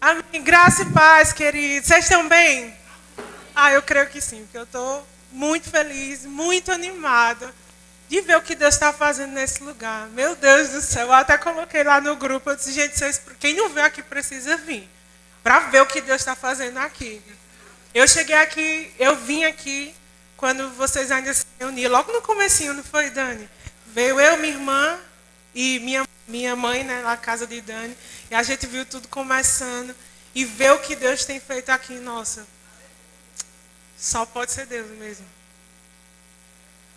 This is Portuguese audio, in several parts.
Amém. Graça e paz, queridos. Vocês estão bem? Eu creio que sim, porque eu estou muito feliz, muito animada de ver o que Deus está fazendo nesse lugar. Meu Deus do céu, eu até coloquei lá no grupo, eu disse, gente, quem não veio aqui precisa vir, para ver o que Deus está fazendo aqui. Eu cheguei aqui, eu vim aqui, quando vocês ainda se reuniram, logo no comecinho, não foi, Dani? Veio eu, minha irmã e minha mãe, né, na casa de Dani, e a gente viu tudo começando, e ver o que Deus tem feito aqui, nossa, só pode ser Deus mesmo.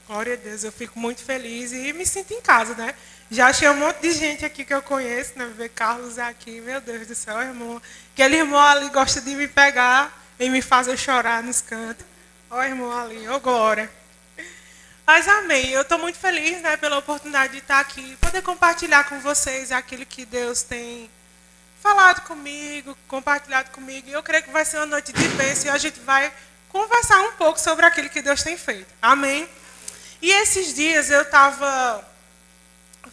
Glória a Deus, eu fico muito feliz e me sinto em casa, né? Já achei um monte de gente aqui que eu conheço, né? Ver Carlos aqui, meu Deus do céu, irmão. Aquele irmão ali gosta de me pegar e me fazer chorar nos cantos. Ó, irmão ali, ó, glória. Mas amém, eu estou muito feliz, né, pela oportunidade de estar aqui, poder compartilhar com vocês aquilo que Deus tem falado comigo, compartilhado comigo. E eu creio que vai ser uma noite de bênção e a gente vai conversar um pouco sobre aquilo que Deus tem feito. Amém? E esses dias eu estava...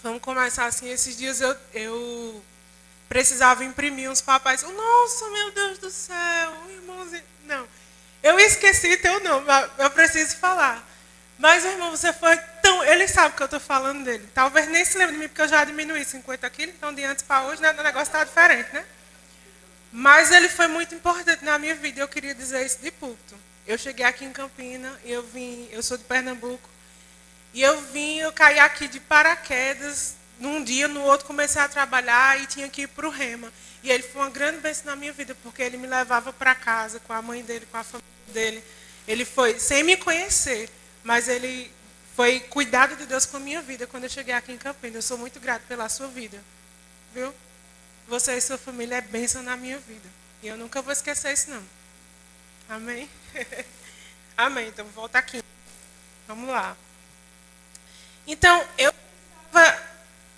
Vamos começar assim. Esses dias eu precisava imprimir uns papéis. Nossa, meu Deus do céu, irmãozinho. Não, eu esqueci teu nome, eu preciso falar. Mas, irmão, você foi tão... Ele sabe que eu estou falando dele. Talvez nem se lembre de mim, porque eu já diminuí 50 quilos. Então, de antes para hoje, né, o negócio está diferente, né? Mas ele foi muito importante na minha vida. Eu queria dizer isso de púlpito. Eu cheguei aqui em Campina, eu sou de Pernambuco. E eu caí aqui de paraquedas, num dia, no outro comecei a trabalhar e tinha que ir para o Rema. E ele foi uma grande bênção na minha vida, porque ele me levava para casa com a mãe dele, com a família dele. Ele foi, sem me conhecer, mas ele foi cuidado de Deus com a minha vida quando eu cheguei aqui em Campinas. Eu sou muito grato pela sua vida, viu? Você e sua família é bênção na minha vida. E eu nunca vou esquecer isso, não. Amém? Amém. Então, volta aqui. Vamos lá. Então, eu estava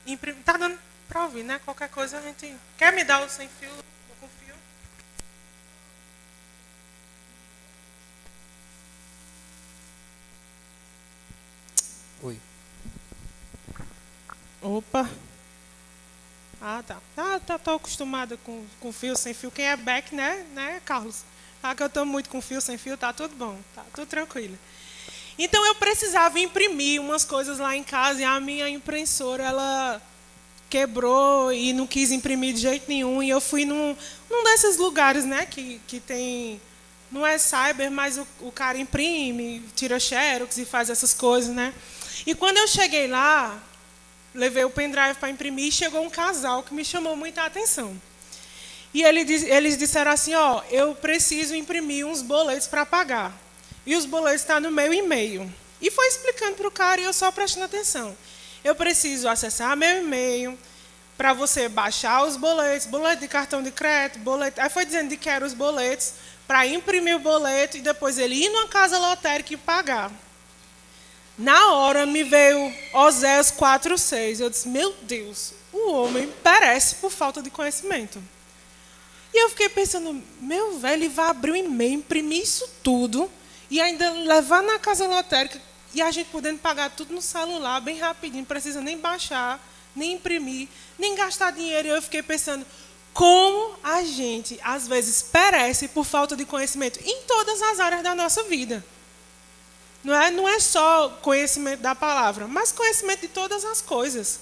imprimindo. Está dando para ouvir, né? Qualquer coisa a gente... Quer me dar o sem fio? Eu confio. Oi. Opa. Tá. Tô acostumada com fio, sem fio. Quem é back, né, Carlos? Que eu estou muito com fio, sem fio, tá tudo bom. Tá tudo tranquilo. Então, eu precisava imprimir umas coisas lá em casa e a minha impressora, ela quebrou e não quis imprimir de jeito nenhum. E eu fui num desses lugares, né, que tem... Não é cyber, mas o cara imprime, tira xerox e faz essas coisas, né? E quando eu cheguei lá, levei o pendrive para imprimir e chegou um casal que me chamou muita atenção. E eles disseram assim, ó, eu preciso imprimir uns boletos para pagar. E os boletos estão no meu e-mail. E foi explicando para o cara e eu só prestando atenção. Eu preciso acessar meu e-mail para você baixar os boletos, boleto de cartão de crédito, boleto... Aí foi dizendo de que eram os boletos para imprimir o boleto e depois ele ir numa casa lotérica e pagar. Na hora me veio Oséias 4:6. Eu disse, meu Deus, o homem perece por falta de conhecimento. E eu fiquei pensando, meu velho, ele vai abrir o e-mail, imprimir isso tudo e ainda levar na casa lotérica e a gente podendo pagar tudo no celular, bem rapidinho, não precisa nem baixar, nem imprimir, nem gastar dinheiro. E eu fiquei pensando, como a gente, às vezes, perece por falta de conhecimento em todas as áreas da nossa vida. Não é só conhecimento da palavra, mas conhecimento de todas as coisas.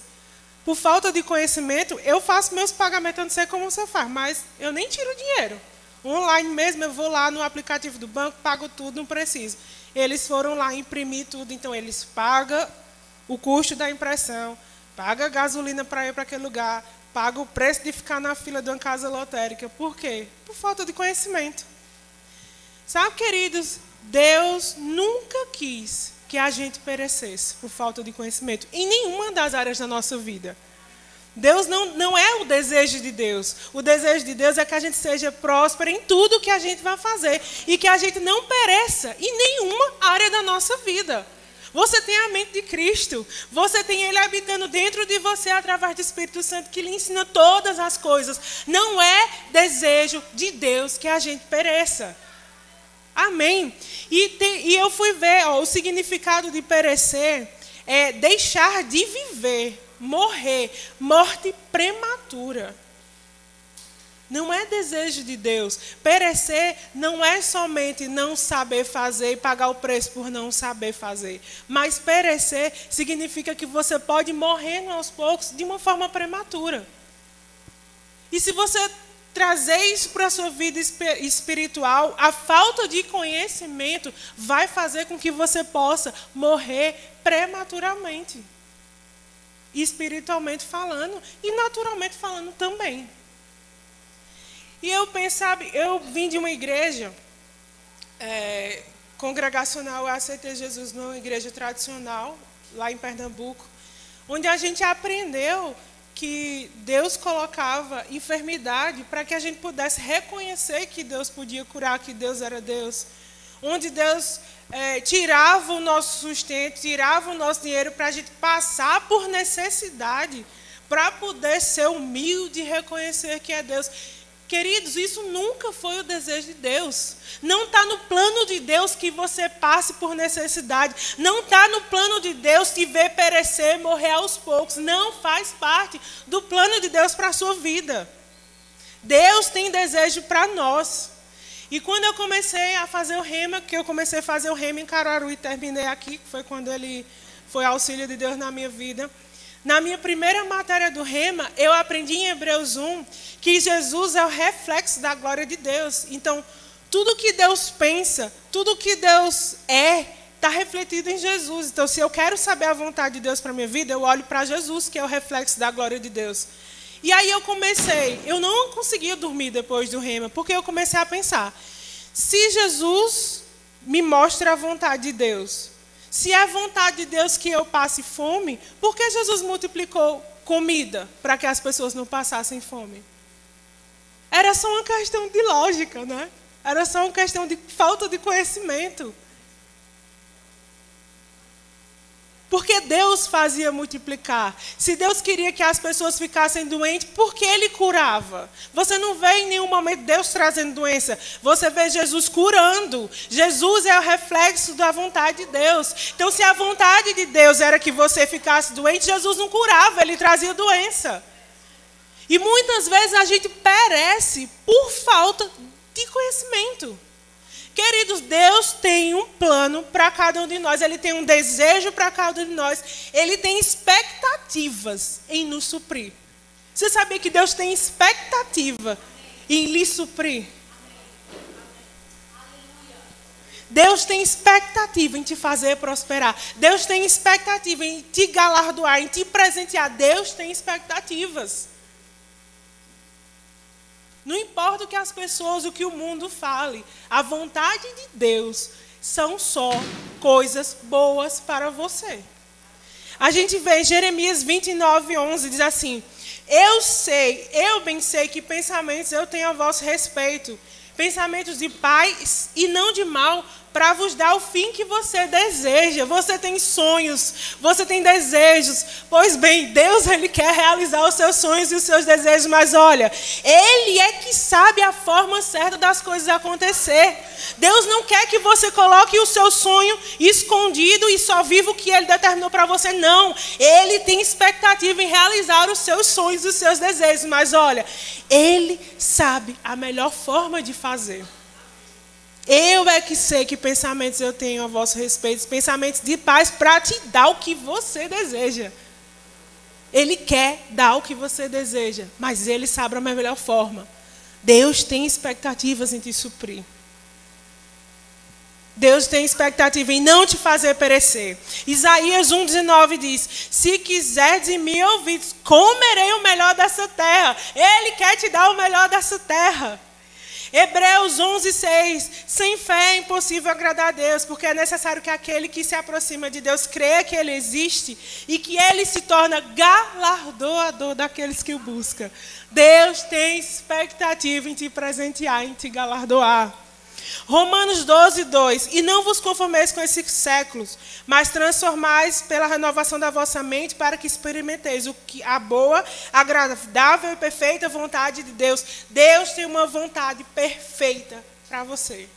Por falta de conhecimento, eu faço meus pagamentos, eu não sei como você faz, mas eu nem tiro dinheiro. Online mesmo, eu vou lá no aplicativo do banco, pago tudo, não preciso. Eles foram lá imprimir tudo, então eles pagam o custo da impressão, pagam a gasolina para ir para aquele lugar, pagam o preço de ficar na fila de uma casa lotérica. Por quê? Por falta de conhecimento. Sabe, queridos, Deus nunca quis que a gente perecesse por falta de conhecimento em nenhuma das áreas da nossa vida. Deus não é o desejo de Deus. O desejo de Deus é que a gente seja próspero em tudo que a gente vai fazer e que a gente não pereça em nenhuma área da nossa vida. Você tem a mente de Cristo. Você tem Ele habitando dentro de você através do Espírito Santo que lhe ensina todas as coisas. Não é desejo de Deus que a gente pereça. Amém? E eu fui ver, ó, o significado de perecer é deixar de viver, morrer, morte prematura. Não é desejo de Deus. Perecer não é somente não saber fazer e pagar o preço por não saber fazer. Mas perecer significa que você pode morrer aos poucos de uma forma prematura. E se você trazer isso para a sua vida espiritual, a falta de conhecimento vai fazer com que você possa morrer prematuramente. Espiritualmente falando e naturalmente falando também. E eu pensava, eu vim de uma igreja congregacional, eu aceitei Jesus numa igreja tradicional, lá em Pernambuco, onde a gente aprendeu que Deus colocava enfermidade para que a gente pudesse reconhecer que Deus podia curar, que Deus era Deus. Onde Deus tirava o nosso sustento, tirava o nosso dinheiro para a gente passar por necessidade, para poder ser humilde e reconhecer que é Deus. Queridos, isso nunca foi o desejo de Deus. Não está no plano de Deus que você passe por necessidade. Não está no plano de Deus te ver perecer, morrer aos poucos. Não faz parte do plano de Deus para a sua vida. Deus tem desejo para nós. E quando eu comecei a fazer o rema, que eu comecei a fazer o rema em Caruaru e terminei aqui, que foi quando ele foi auxílio de Deus na minha vida. Na minha primeira matéria do rema, eu aprendi em Hebreus 1 que Jesus é o reflexo da glória de Deus. Então, tudo que Deus pensa, tudo que Deus está refletido em Jesus. Então, se eu quero saber a vontade de Deus para a minha vida, eu olho para Jesus, que é o reflexo da glória de Deus. E aí eu não conseguia dormir depois do rema, porque eu comecei a pensar, se Jesus me mostra a vontade de Deus, se é a vontade de Deus que eu passe fome, por que Jesus multiplicou comida para que as pessoas não passassem fome? Era só uma questão de lógica, né? Era só uma questão de falta de conhecimento. Porque Deus fazia multiplicar. Se Deus queria que as pessoas ficassem doentes, por que Ele curava? Você não vê em nenhum momento Deus trazendo doença. Você vê Jesus curando. Jesus é o reflexo da vontade de Deus. Então, se a vontade de Deus era que você ficasse doente, Jesus não curava, Ele trazia doença. E muitas vezes a gente perece por falta de conhecimento. Queridos, Deus tem um plano para cada um de nós. Ele tem um desejo para cada um de nós. Ele tem expectativas em nos suprir. Você sabia que Deus tem expectativa em lhe suprir? Deus tem expectativa em te fazer prosperar. Deus tem expectativa em te galardoar, em te presentear. Deus tem expectativas. Não importa o que as pessoas, o que o mundo fale, a vontade de Deus são só coisas boas para você. A gente vê em Jeremias 29:11, diz assim, eu bem sei que pensamentos eu tenho a vosso respeito, pensamentos de paz e não de mal, para vos dar o fim que você deseja. Você tem sonhos, você tem desejos. Pois bem, Deus, Ele quer realizar os seus sonhos e os seus desejos, mas olha, Ele é que sabe a forma certa das coisas acontecer. Deus não quer que você coloque o seu sonho escondido e só viva o que Ele determinou para você, não. Ele tem expectativa em realizar os seus sonhos e os seus desejos, mas olha, Ele sabe a melhor forma de fazer. Eu é que sei que pensamentos eu tenho a vosso respeito, pensamentos de paz para te dar o que você deseja. Ele quer dar o que você deseja, mas Ele sabe a melhor forma. Deus tem expectativas em te suprir. Deus tem expectativa em não te fazer perecer. Isaías 1:19 diz, se quiserdes e me ouvides, comerei o melhor dessa terra. Ele quer te dar o melhor dessa terra. Hebreus 11:6, sem fé é impossível agradar a Deus, porque é necessário que aquele que se aproxima de Deus creia que Ele existe e que Ele se torna galardoador daqueles que o buscam. Deus tem expectativa em te presentear, em te galardoar. Romanos 12:2, e não vos conformeis com esses séculos, mas transformais pela renovação da vossa mente para que experimenteis a boa, agradável e perfeita vontade de Deus. Deus tem uma vontade perfeita para você.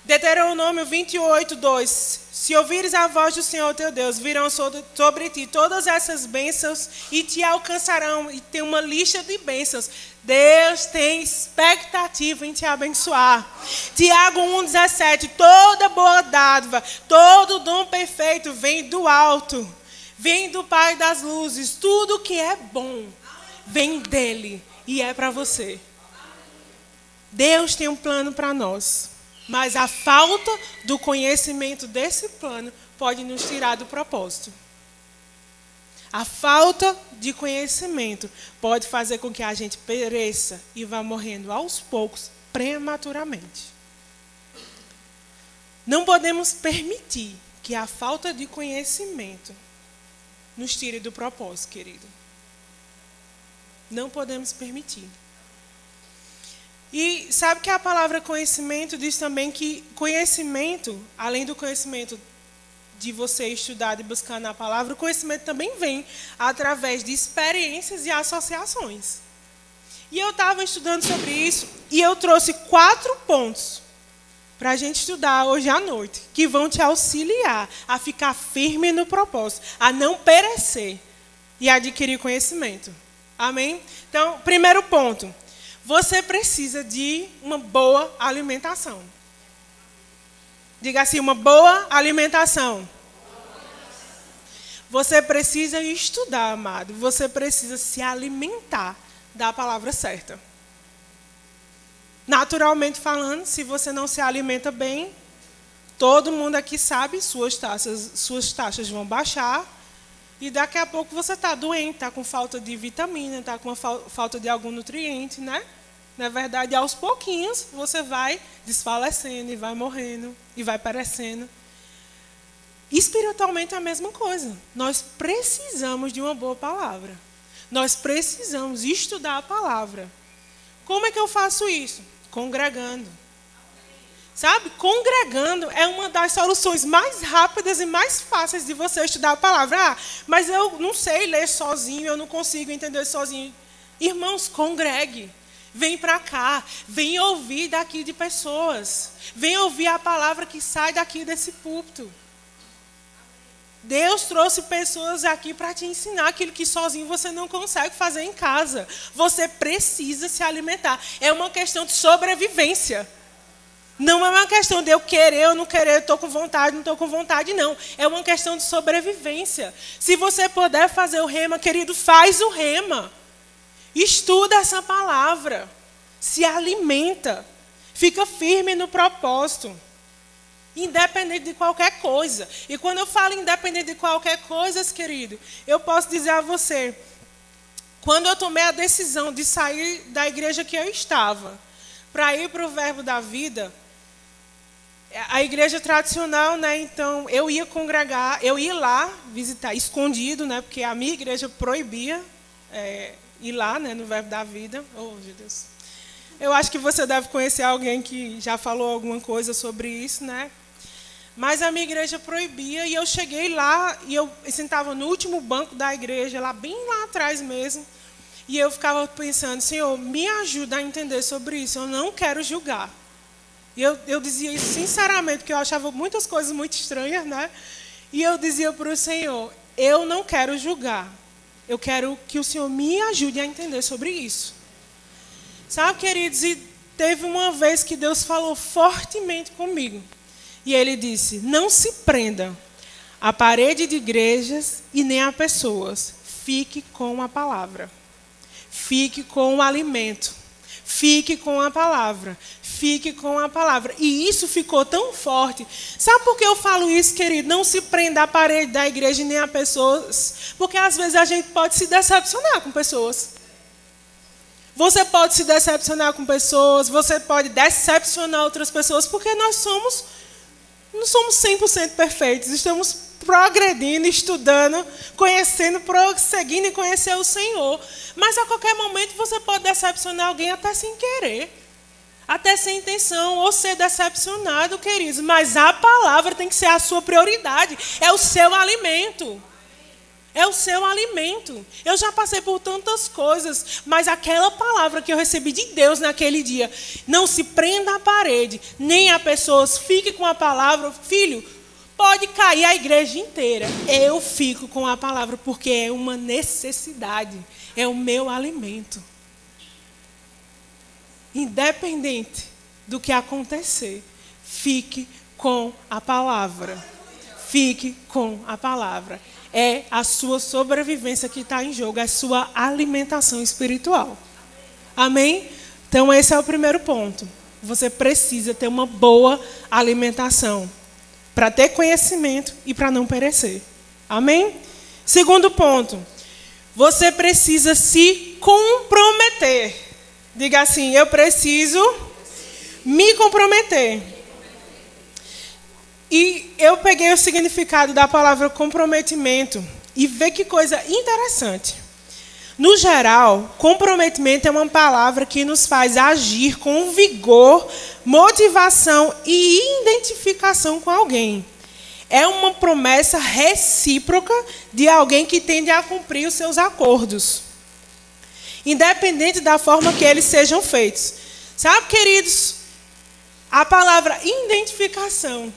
Deuteronômio 28:2, se ouvires a voz do Senhor teu Deus, virão sobre ti todas essas bênçãos e te alcançarão, e tem uma lista de bênçãos. Deus tem expectativa em te abençoar. Tiago 1,17. Toda boa dádiva, todo dom perfeito vem do alto. Vem do Pai das luzes. Tudo que é bom vem dele e é para você. Deus tem um plano para nós. Mas a falta do conhecimento desse plano pode nos tirar do propósito. A falta de conhecimento pode fazer com que a gente pereça e vá morrendo aos poucos, prematuramente. Não podemos permitir que a falta de conhecimento nos tire do propósito, querido. Não podemos permitir. E sabe que a palavra conhecimento diz também que conhecimento, além do conhecimento de você estudar e buscar na palavra, o conhecimento também vem através de experiências e associações. E eu estava estudando sobre isso e eu trouxe 4 pontos para a gente estudar hoje à noite, que vão te auxiliar a ficar firme no propósito, a não perecer e adquirir conhecimento. Amém? Então, primeiro ponto, você precisa de uma boa alimentação. Diga assim, uma boa alimentação. Você precisa estudar, amado. Você precisa se alimentar da palavra certa. Naturalmente falando, se você não se alimenta bem, todo mundo aqui sabe, suas taxas vão baixar. E daqui a pouco você está doente, está com falta de vitamina, está com falta de algum nutriente, né? Na verdade, aos pouquinhos, você vai desfalecendo e vai morrendo e vai perecendo. Espiritualmente é a mesma coisa. Nós precisamos de uma boa palavra. Nós precisamos estudar a palavra. Como é que eu faço isso? Congregando. Sabe? Congregando é uma das soluções mais rápidas e mais fáceis de você estudar a palavra. Ah, mas eu não sei ler sozinho, eu não consigo entender sozinho. Irmãos, congregue. Vem para cá, vem ouvir daqui de pessoas. Vem ouvir a palavra que sai daqui desse púlpito. Deus trouxe pessoas aqui para te ensinar aquilo que sozinho você não consegue fazer em casa. Você precisa se alimentar. É uma questão de sobrevivência. Não é uma questão de eu querer ou não querer, estou com vontade, não estou com vontade, não. É uma questão de sobrevivência. Se você puder fazer o rema, querido, faz o rema. Estuda essa palavra, se alimenta, fica firme no propósito, independente de qualquer coisa. E quando eu falo independente de qualquer coisa, querido, eu posso dizer a você, quando eu tomei a decisão de sair da igreja que eu estava, para ir para o Verbo da Vida, a igreja tradicional, né? Então eu ia congregar, eu ia lá visitar, escondido, né? Porque a minha igreja proibia ir lá, né, no Verbo da Vida. Oh, meu Deus. Eu acho que você deve conhecer alguém que já falou alguma coisa sobre isso, né? Mas a minha igreja proibia e eu cheguei lá e eu sentava no último banco da igreja, lá bem lá atrás mesmo. E eu ficava pensando, Senhor, me ajuda a entender sobre isso. Eu não quero julgar. E eu dizia isso sinceramente, porque eu achava muitas coisas muito estranhas, né? E eu dizia para o Senhor, eu não quero julgar. Eu quero que o Senhor me ajude a entender sobre isso. Sabe, queridos, e teve uma vez que Deus falou fortemente comigo. E Ele disse, não se prenda à parede de igrejas e nem a pessoas. Fique com a palavra. Fique com o alimento. Fique com a palavra. Fique com a palavra. E isso ficou tão forte. Sabe por que eu falo isso, querido? Não se prenda à parede da igreja nem a pessoas. Porque às vezes a gente pode se decepcionar com pessoas. Você pode se decepcionar com pessoas. Você pode decepcionar outras pessoas. Porque nós não somos 100% perfeitos. Estamos progredindo, estudando, conhecendo, prosseguindo em conhecer o Senhor. Mas a qualquer momento você pode decepcionar alguém até sem querer. Até sem intenção, ou ser decepcionado, queridos. Mas a palavra tem que ser a sua prioridade. É o seu alimento. É o seu alimento. Eu já passei por tantas coisas, mas aquela palavra que eu recebi de Deus naquele dia, não se prenda à parede, nem a pessoas, fique com a palavra. Filho, pode cair a igreja inteira. Eu fico com a palavra, porque é uma necessidade. É o meu alimento. Independente do que acontecer, fique com a palavra. Fique com a palavra. É a sua sobrevivência que está em jogo, é a sua alimentação espiritual. Amém? Então, esse é o primeiro ponto. Você precisa ter uma boa alimentação para ter conhecimento e para não perecer. Amém? Segundo ponto, você precisa se comprometer. Diga assim, eu preciso me comprometer. E eu peguei o significado da palavra comprometimento e vê que coisa interessante. No geral, comprometimento é uma palavra que nos faz agir com vigor, motivação e identificação com alguém. É uma promessa recíproca de alguém que tende a cumprir os seus acordos, independente da forma que eles sejam feitos. Sabe, queridos, a palavra identificação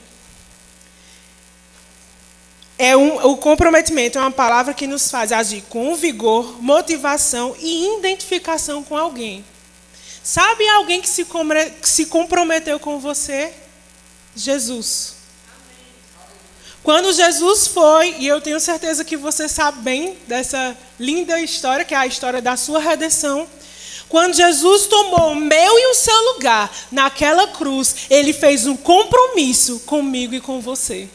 o comprometimento é uma palavra que nos faz agir com vigor, motivação e identificação com alguém. Sabe alguém que se comprometeu com você? Jesus. Quando Jesus foi, e eu tenho certeza que você sabe bem dessa linda história, que é a história da sua redenção. Quando Jesus tomou o meu e o seu lugar naquela cruz, ele fez um compromisso comigo e com você.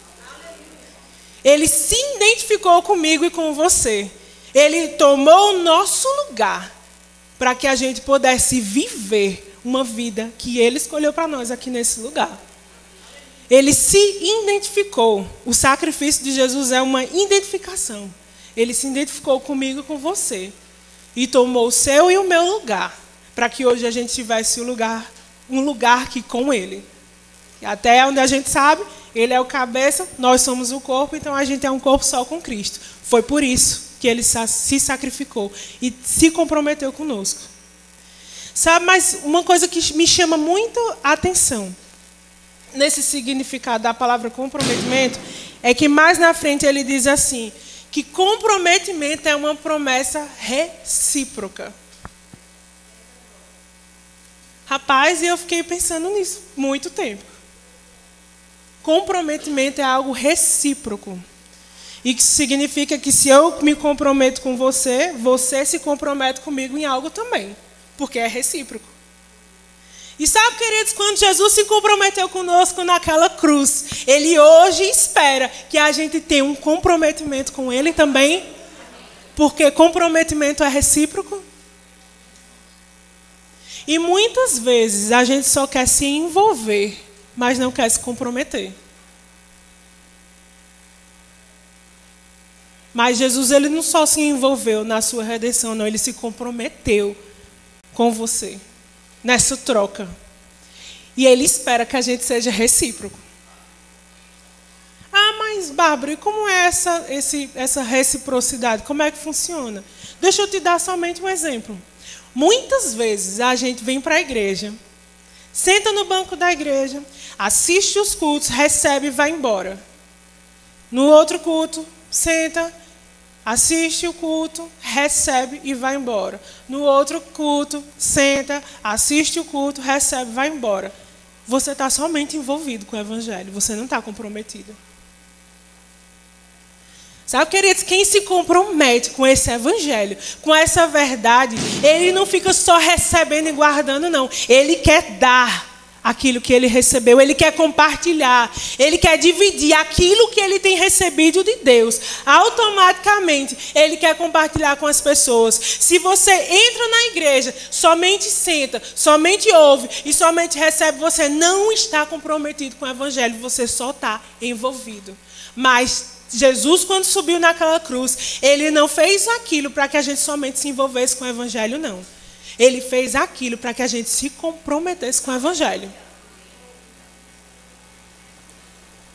Ele se identificou comigo e com você. Ele tomou o nosso lugar para que a gente pudesse viver uma vida que Ele escolheu para nós aqui nesse lugar. Ele se identificou. O sacrifício de Jesus é uma identificação. Ele se identificou comigo e com você. E tomou o seu e o meu lugar, para que hoje a gente tivesse um lugar aqui com Ele. E até onde a gente sabe, Ele é o cabeça, nós somos o corpo, então a gente é um corpo só com Cristo. Foi por isso que Ele se sacrificou e se comprometeu conosco. Sabe, mas uma coisa que me chama muito a atenção nesse significado da palavra comprometimento é que mais na frente ele diz assim, que comprometimento é uma promessa recíproca. Rapaz, e eu fiquei pensando nisso muito tempo. Comprometimento é algo recíproco. E que significa que se eu me comprometo com você, você se compromete comigo em algo também. Porque é recíproco. E sabe, queridos, quando Jesus se comprometeu conosco naquela cruz, Ele hoje espera que a gente tenha um comprometimento com Ele também. Porque comprometimento é recíproco. E muitas vezes a gente só quer se envolver, mas não quer se comprometer. Mas Jesus, Ele não só se envolveu na sua redenção, não, Ele se comprometeu com você, nessa troca. E Ele espera que a gente seja recíproco. Ah, mas Bárbara, e como é essa reciprocidade? Como é que funciona? Deixa eu te dar somente um exemplo. Muitas vezes a gente vem para a igreja, senta no banco da igreja, assiste os cultos, recebe e vai embora. No outro culto, senta, assiste o culto, recebe e vai embora. No outro culto, senta, assiste o culto, recebe e vai embora. Você está somente envolvido com o evangelho, você não está comprometido. Sabe, queridos, quem se compromete com esse evangelho, com essa verdade, ele não fica só recebendo e guardando, não. Ele quer dar aquilo que ele recebeu, ele quer compartilhar, ele quer dividir aquilo que ele tem recebido de Deus. Automaticamente, ele quer compartilhar com as pessoas. Se você entra na igreja, somente senta, somente ouve e somente recebe, você não está comprometido com o evangelho, você só está envolvido. Mas Jesus, quando subiu naquela cruz, Ele não fez aquilo para que a gente somente se envolvesse com o evangelho, não. Ele fez aquilo para que a gente se comprometesse com o evangelho.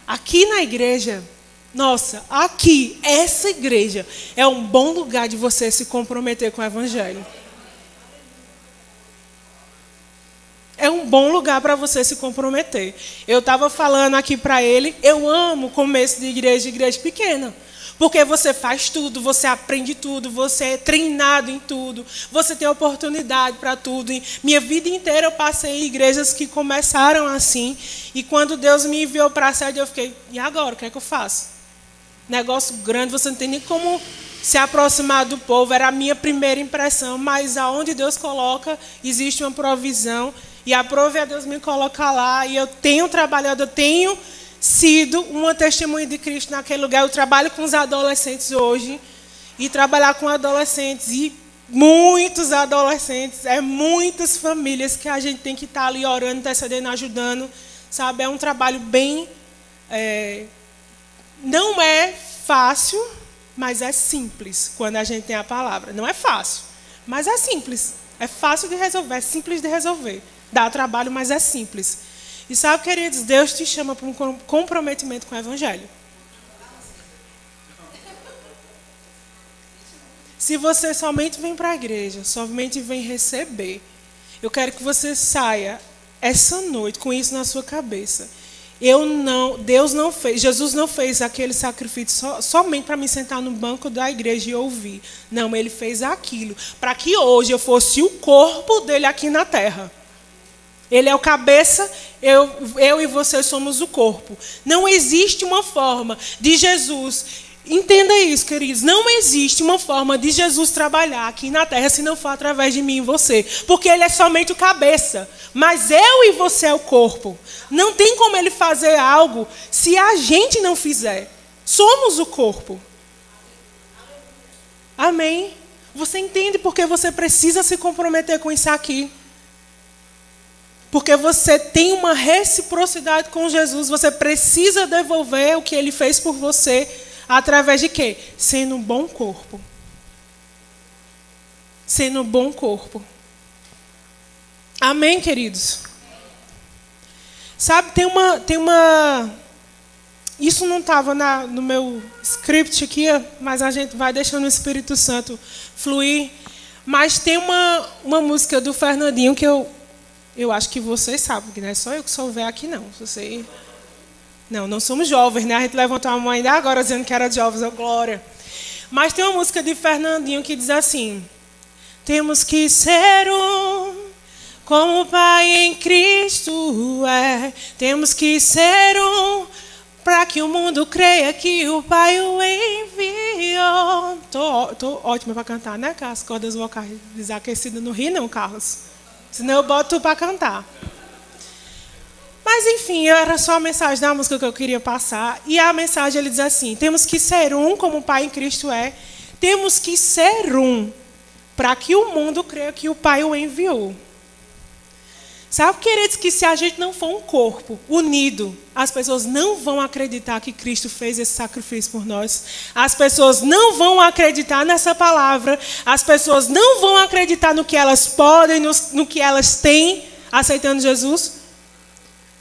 Aqui na igreja, nossa, aqui, essa igreja é um bom lugar de você se comprometer com o evangelho. É um bom lugar para você se comprometer. Eu estava falando aqui para ele, eu amo começo de igreja pequena. Porque você faz tudo, você aprende tudo, você é treinado em tudo, você tem oportunidade para tudo. E minha vida inteira eu passei em igrejas que começaram assim. E quando Deus me enviou para a sede, eu fiquei, e agora? O que é que eu faço? Negócio grande, você não tem nem como se aproximar do povo. Era a minha primeira impressão, mas aonde Deus coloca, existe uma provisão. E aprove a Deus me colocar lá. E eu tenho trabalhado, eu tenho sido uma testemunha de Cristo naquele lugar. Eu trabalho com os adolescentes hoje. E trabalhar com adolescentes e muitos adolescentes, muitas famílias que a gente tem que estar ali orando, intercedendo, ajudando. Sabe? É um trabalho bem... não é fácil, mas é simples quando a gente tem a palavra. Não é fácil, mas é simples. É fácil de resolver, é simples de resolver. Dá trabalho, mas é simples. E sabe, queridos, Deus te chama para um comprometimento com o Evangelho. Se você somente vem para a igreja, somente vem receber, eu quero que você saia essa noite com isso na sua cabeça. Deus não fez, Jesus não fez aquele sacrifício somente para me sentar no banco da igreja e ouvir. Não, ele fez aquilo para que hoje eu fosse o corpo dele aqui na terra. Ele é o cabeça, eu e você somos o corpo. Não existe uma forma de Jesus, entenda isso, queridos, não existe uma forma de Jesus trabalhar aqui na terra se não for através de mim e você. Porque ele é somente o cabeça, mas eu e você é o corpo. Não tem como ele fazer algo se a gente não fizer. Somos o corpo. Amém? Você entende porque você precisa se comprometer com isso aqui? Porque você tem uma reciprocidade com Jesus. Você precisa devolver o que ele fez por você. Através de quê? Sendo um bom corpo. Sendo um bom corpo. Amém, queridos? Sabe, tem uma... Isso não estava no meu script aqui, mas a gente vai deixando o Espírito Santo fluir. Mas tem uma música do Fernandinho que eu acho que vocês sabem, que não é só eu que sou velho aqui, não. Você... Não somos jovens, né? A gente levantou a mão ainda agora dizendo que era jovens, oh, glória. Mas tem uma música de Fernandinho que diz assim: temos que ser um, como o Pai em Cristo é. Temos que ser um, para que o mundo creia que o Pai o enviou. Tô ótima para cantar, né? Com as cordas vocais desaquecidas. Não ri não, Carlos. Senão eu boto tu para cantar. Mas, enfim, era só a mensagem da música que eu queria passar. E a mensagem, ele diz assim: temos que ser um, como o Pai em Cristo é. Temos que ser um, para que o mundo creia que o Pai o enviou. Sabe, queridos, que se a gente não for um corpo unido, as pessoas não vão acreditar que Cristo fez esse sacrifício por nós. As pessoas não vão acreditar nessa palavra. As pessoas não vão acreditar no que elas podem, no que elas têm, aceitando Jesus.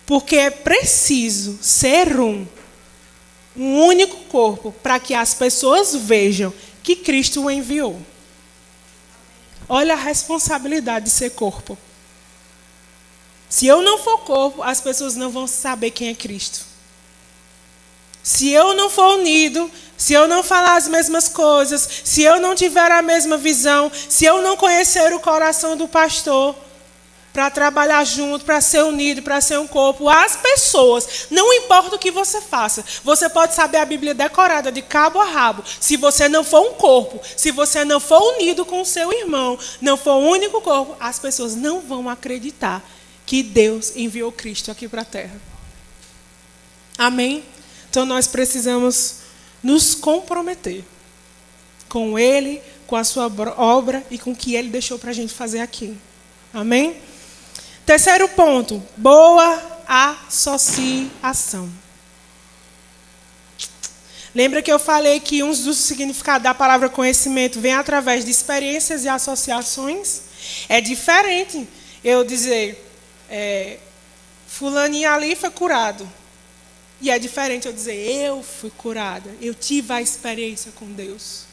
Porque é preciso ser um único corpo para que as pessoas vejam que Cristo o enviou. Olha a responsabilidade de ser corpo. Se eu não for corpo, as pessoas não vão saber quem é Cristo. Se eu não for unido, se eu não falar as mesmas coisas, se eu não tiver a mesma visão, se eu não conhecer o coração do pastor, para trabalhar junto, para ser unido, para ser um corpo, as pessoas, não importa o que você faça, você pode saber a Bíblia decorada de cabo a rabo. Se você não for um corpo, se você não for unido com o seu irmão, não for um único corpo, as pessoas não vão acreditar que Deus enviou Cristo aqui para a terra. Amém? Então nós precisamos nos comprometer com Ele, com a sua obra e com o que Ele deixou para a gente fazer aqui. Amém? Terceiro ponto, boa associação. Lembra que eu falei que um dos significados da palavra conhecimento vem através de experiências e associações? É diferente eu dizer, fulaninho ali foi curado. E é diferente eu dizer, eu fui curada, eu tive a experiência com Deus.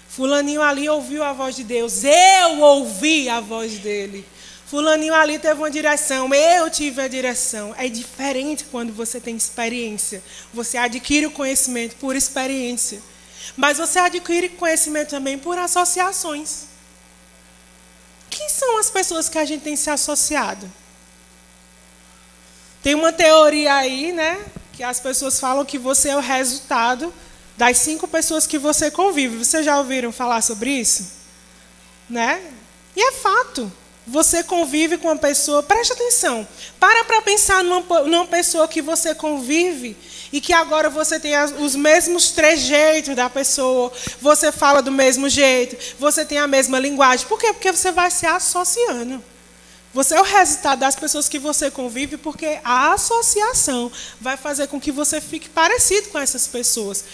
Fulaninho ali ouviu a voz de Deus, eu ouvi a voz dele. Fulaninho ali teve uma direção, eu tive a direção. É diferente quando você tem experiência. Você adquire o conhecimento por experiência. Mas você adquire conhecimento também por associações. Quem são as pessoas que a gente tem se associado? Tem uma teoria aí, né? Que as pessoas falam que você é o resultado das 5 pessoas que você convive. Vocês já ouviram falar sobre isso? Né? E é fato. Você convive com uma pessoa, preste atenção, para pensar numa pessoa que você convive e que agora você tem os mesmos trejeitos da pessoa, você fala do mesmo jeito, você tem a mesma linguagem. Por quê? Porque você vai se associando. Você é o resultado das pessoas que você convive, porque a associação vai fazer com que você fique parecido com essas pessoas.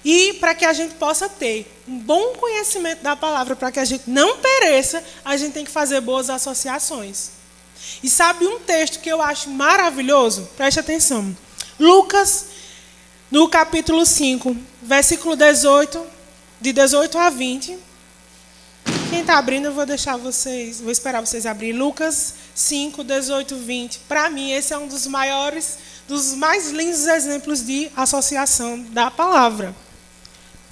E para que a gente possa ter um bom conhecimento da palavra, para que a gente não pereça, a gente tem que fazer boas associações. E sabe um texto que eu acho maravilhoso? Preste atenção. Lucas, no capítulo 5, versículo 18, de 18 a 20. Quem está abrindo, eu vou deixar vocês, vou esperar vocês abrirem. Lucas 5, 18, 20. Para mim, esse é um dos maiores, dos mais lindos exemplos de associação da palavra.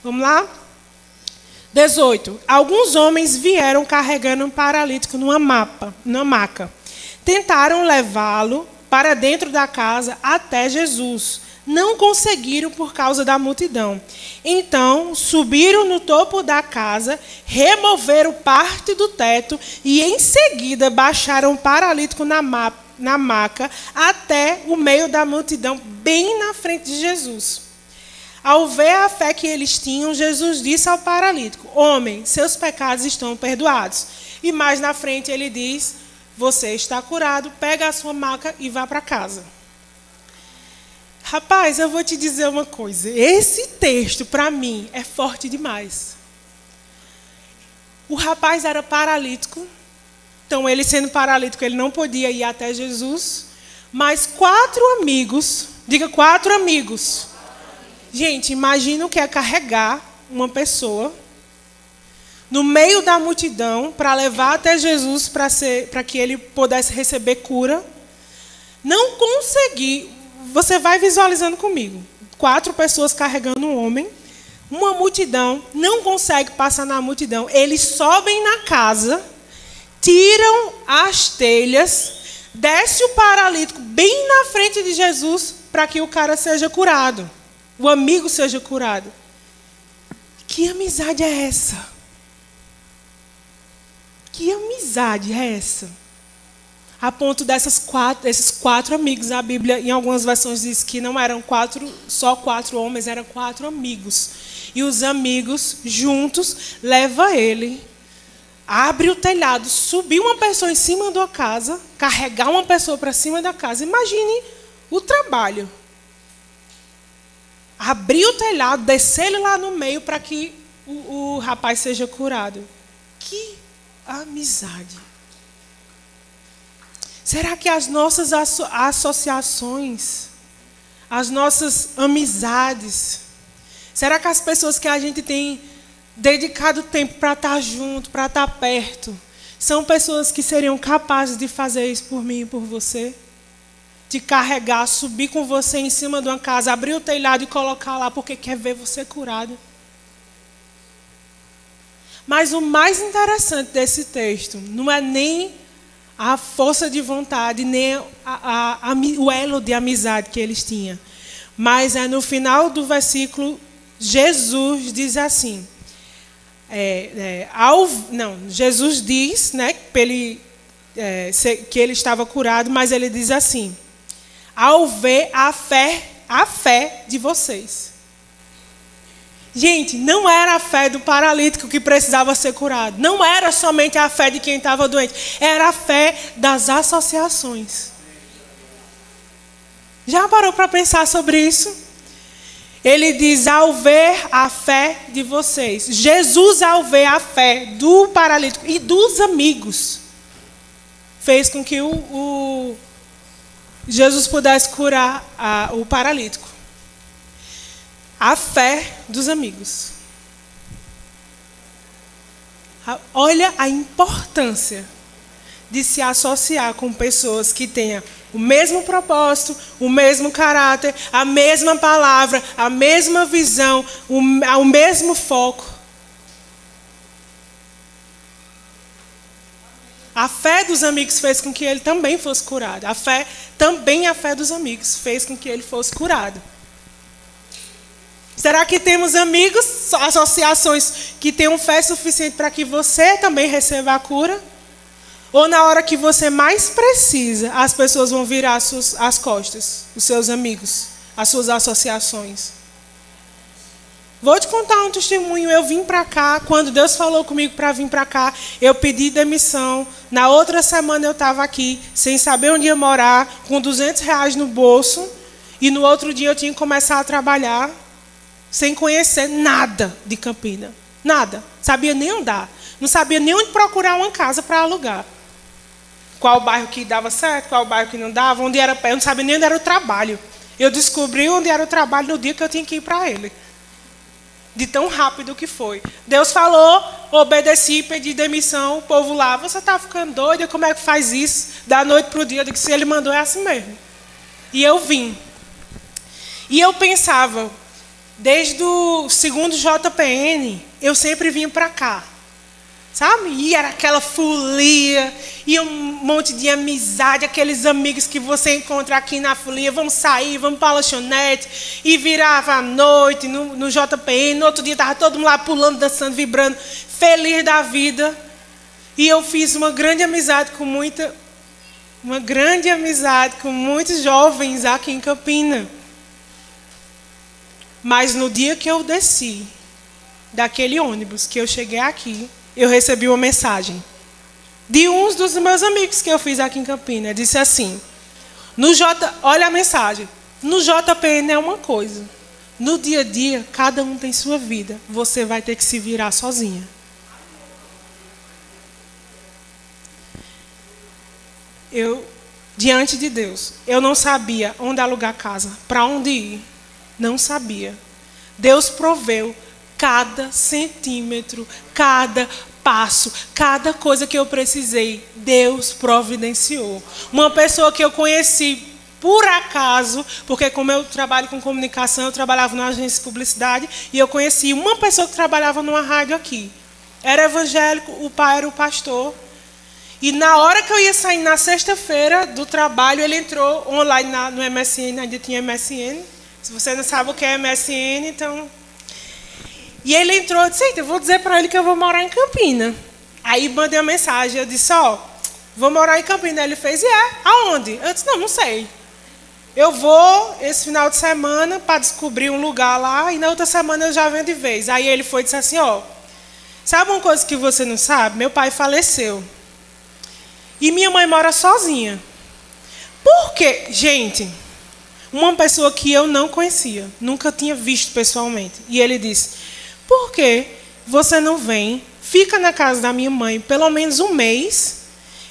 Vamos lá? 18. Alguns homens vieram carregando um paralítico numa maca. Tentaram levá-lo para dentro da casa até Jesus. Não conseguiram por causa da multidão. Então, subiram no topo da casa, removeram parte do teto e, em seguida, baixaram o paralítico na maca até o meio da multidão, bem na frente de Jesus. Ao ver a fé que eles tinham, Jesus disse ao paralítico: homem, seus pecados estão perdoados. E mais na frente ele diz: você está curado, pega a sua maca e vá para casa. Rapaz, eu vou te dizer uma coisa. Esse texto, para mim, é forte demais. O rapaz era paralítico. Então, ele sendo paralítico, ele não podia ir até Jesus. Mas 4 amigos, diga 4 amigos. Gente, imagina o que é carregar uma pessoa no meio da multidão para levar até Jesus para que ele pudesse receber cura. Não conseguir. Você vai visualizando comigo. 4 pessoas carregando um homem. Uma multidão. Não consegue passar na multidão. Eles sobem na casa. Tiram as telhas. Desce o paralítico bem na frente de Jesus para que o cara seja curado. O amigo seja curado. Que amizade é essa? Que amizade é essa? A ponto desses 4 amigos, a Bíblia, em algumas versões, diz que não eram só 4 homens, eram 4 amigos. E os amigos, juntos, levam ele, abre o telhado, subir uma pessoa em cima da casa, carregar uma pessoa para cima da casa. Imagine o trabalho. Abrir o telhado, descer ele lá no meio para que o rapaz seja curado. Que amizade. Será que as nossas associações, as nossas amizades, será que as pessoas que a gente tem dedicado tempo para estar junto, para estar perto, são pessoas que seriam capazes de fazer isso por mim e por você? De carregar, subir com você em cima de uma casa, abrir o telhado e colocar lá porque quer ver você curado. Mas o mais interessante desse texto não é nem a força de vontade, nem o elo de amizade que eles tinham. Mas é no final do versículo, Jesus diz assim. Jesus diz, né, que ele estava curado, mas ele diz assim: ao ver a fé de vocês. Gente, não era a fé do paralítico que precisava ser curado. Não era somente a fé de quem estava doente. Era a fé das associações. Já parou para pensar sobre isso? Ele diz, ao ver a fé de vocês. Jesus, ao ver a fé do paralítico e dos amigos, fez com que Jesus pudesse curar o paralítico. A fé dos amigos. Olha a importância de se associar com pessoas que tenham o mesmo propósito, o mesmo caráter, a mesma palavra, a mesma visão, o mesmo foco. A fé dos amigos fez com que ele também fosse curado. A fé dos amigos fez com que ele fosse curado. Será que temos amigos, associações que tenham fé suficiente para que você também receba a cura? Ou na hora que você mais precisa, as pessoas vão virar as costas, os seus amigos, as suas associações? Vou te contar um testemunho. Eu vim para cá, quando Deus falou comigo para vir para cá, eu pedi demissão. Na outra semana eu estava aqui, sem saber onde ia morar, com R$200 no bolso. E no outro dia eu tinha que começar a trabalhar, sem conhecer nada de Campina. Nada. Sabia nem andar. Não sabia nem onde procurar uma casa para alugar. Qual bairro que dava certo, qual bairro que não dava, onde era pé. Eu não sabia nem onde era o trabalho. Eu descobri onde era o trabalho no dia que eu tinha que ir para ele. De tão rápido que foi. Deus falou, obedeci, pedi demissão, o povo lá, você está ficando doida, como é que faz isso? Da noite para o dia, eu disse, se ele mandou é assim mesmo. E eu vim. E eu pensava, desde o segundo JPN, eu sempre vinha para cá. Sabe? E era aquela folia, e um monte de amizade, aqueles amigos que você encontra aqui na folia, vamos sair, vamos para a lanchonete, e virava à noite no JPN, no outro dia estava todo mundo lá pulando, dançando, vibrando, feliz da vida. E eu fiz uma grande amizade com muitos jovens aqui em Campina. Mas no dia que eu desci daquele ônibus, que eu cheguei aqui, eu recebi uma mensagem de um dos meus amigos que eu fiz aqui em Campina. Disse assim, olha a mensagem, no JPN é uma coisa, no dia a dia, cada um tem sua vida, você vai ter que se virar sozinha. Eu, diante de Deus, eu não sabia onde alugar casa, para onde ir, não sabia. Deus proveu cada centímetro, cada passo, cada coisa que eu precisei, Deus providenciou. Uma pessoa que eu conheci por acaso, porque como eu trabalho com comunicação, eu trabalhava numa agência de publicidade, e eu conheci uma pessoa que trabalhava numa rádio aqui. Era evangélico, o pai era o pastor. E na hora que eu ia sair na sexta-feira do trabalho, ele entrou online no MSN, ainda tinha MSN. Se você não sabe o que é MSN, então... E ele entrou e disse, eu vou dizer para ele que eu vou morar em Campina. Aí mandei uma mensagem, eu disse, vou morar em Campina. Ele fez, aonde? Eu disse, não sei. Eu vou esse final de semana para descobrir um lugar lá e na outra semana eu já venho de vez. Aí ele foi e disse assim, sabe uma coisa que você não sabe? Meu pai faleceu. E minha mãe mora sozinha. Por quê? Gente, uma pessoa que eu não conhecia, nunca tinha visto pessoalmente. E ele disse, por que você não vem, fica na casa da minha mãe pelo menos um mês,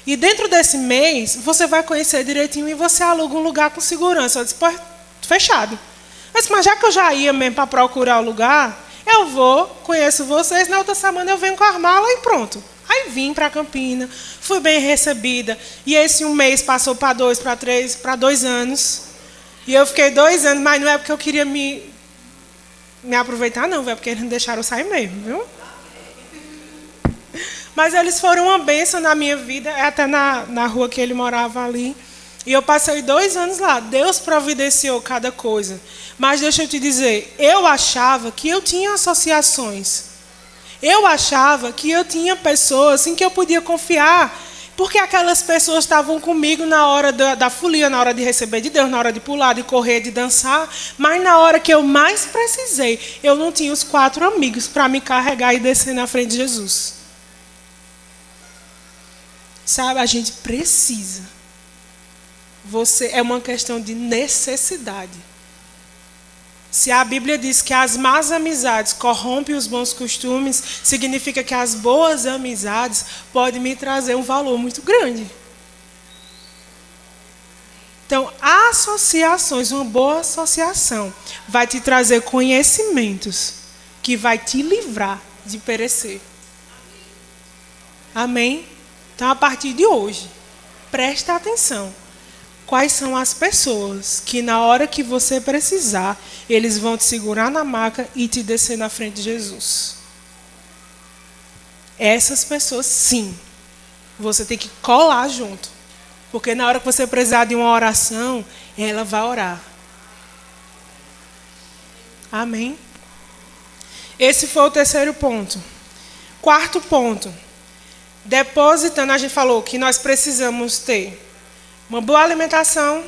e dentro desse mês você vai conhecer direitinho e você aluga um lugar com segurança. Eu disse, pô, fechado. Eu disse, mas já que eu já ia mesmo para procurar o lugar, eu vou, conheço vocês, na outra semana eu venho com a mala e pronto. Aí vim para Campina, fui bem recebida, e esse um mês passou para 2, para 3, para 2 anos. E eu fiquei 2 anos, mas não é porque eu queria me aproveitar, não, é porque eles não deixaram eu sair mesmo, viu? Mas eles foram uma bênção na minha vida, até na rua que ele morava ali. E eu passei 2 anos lá. Deus providenciou cada coisa. Mas deixa eu te dizer, eu achava que eu tinha associações. Eu achava que eu tinha pessoas em que eu podia confiar, porque aquelas pessoas estavam comigo na hora da folia, na hora de receber de Deus, na hora de pular, de correr, de dançar. Mas na hora que eu mais precisei, eu não tinha os 4 amigos para me carregar e descer na frente de Jesus. Sabe, a gente precisa. É uma questão de necessidade. Se a Bíblia diz que as más amizades corrompem os bons costumes, significa que as boas amizades podem me trazer um valor muito grande. Então, associações, uma boa associação, vai te trazer conhecimentos que vai te livrar de perecer. Amém? Então, a partir de hoje, presta atenção. Quais são as pessoas que, na hora que você precisar, eles vão te segurar na maca e te descer na frente de Jesus? Essas pessoas, sim, você tem que colar junto. Porque na hora que você precisar de uma oração, ela vai orar. Amém? Esse foi o terceiro ponto. Quarto ponto. Depositando, a gente falou que nós precisamos ter uma boa alimentação,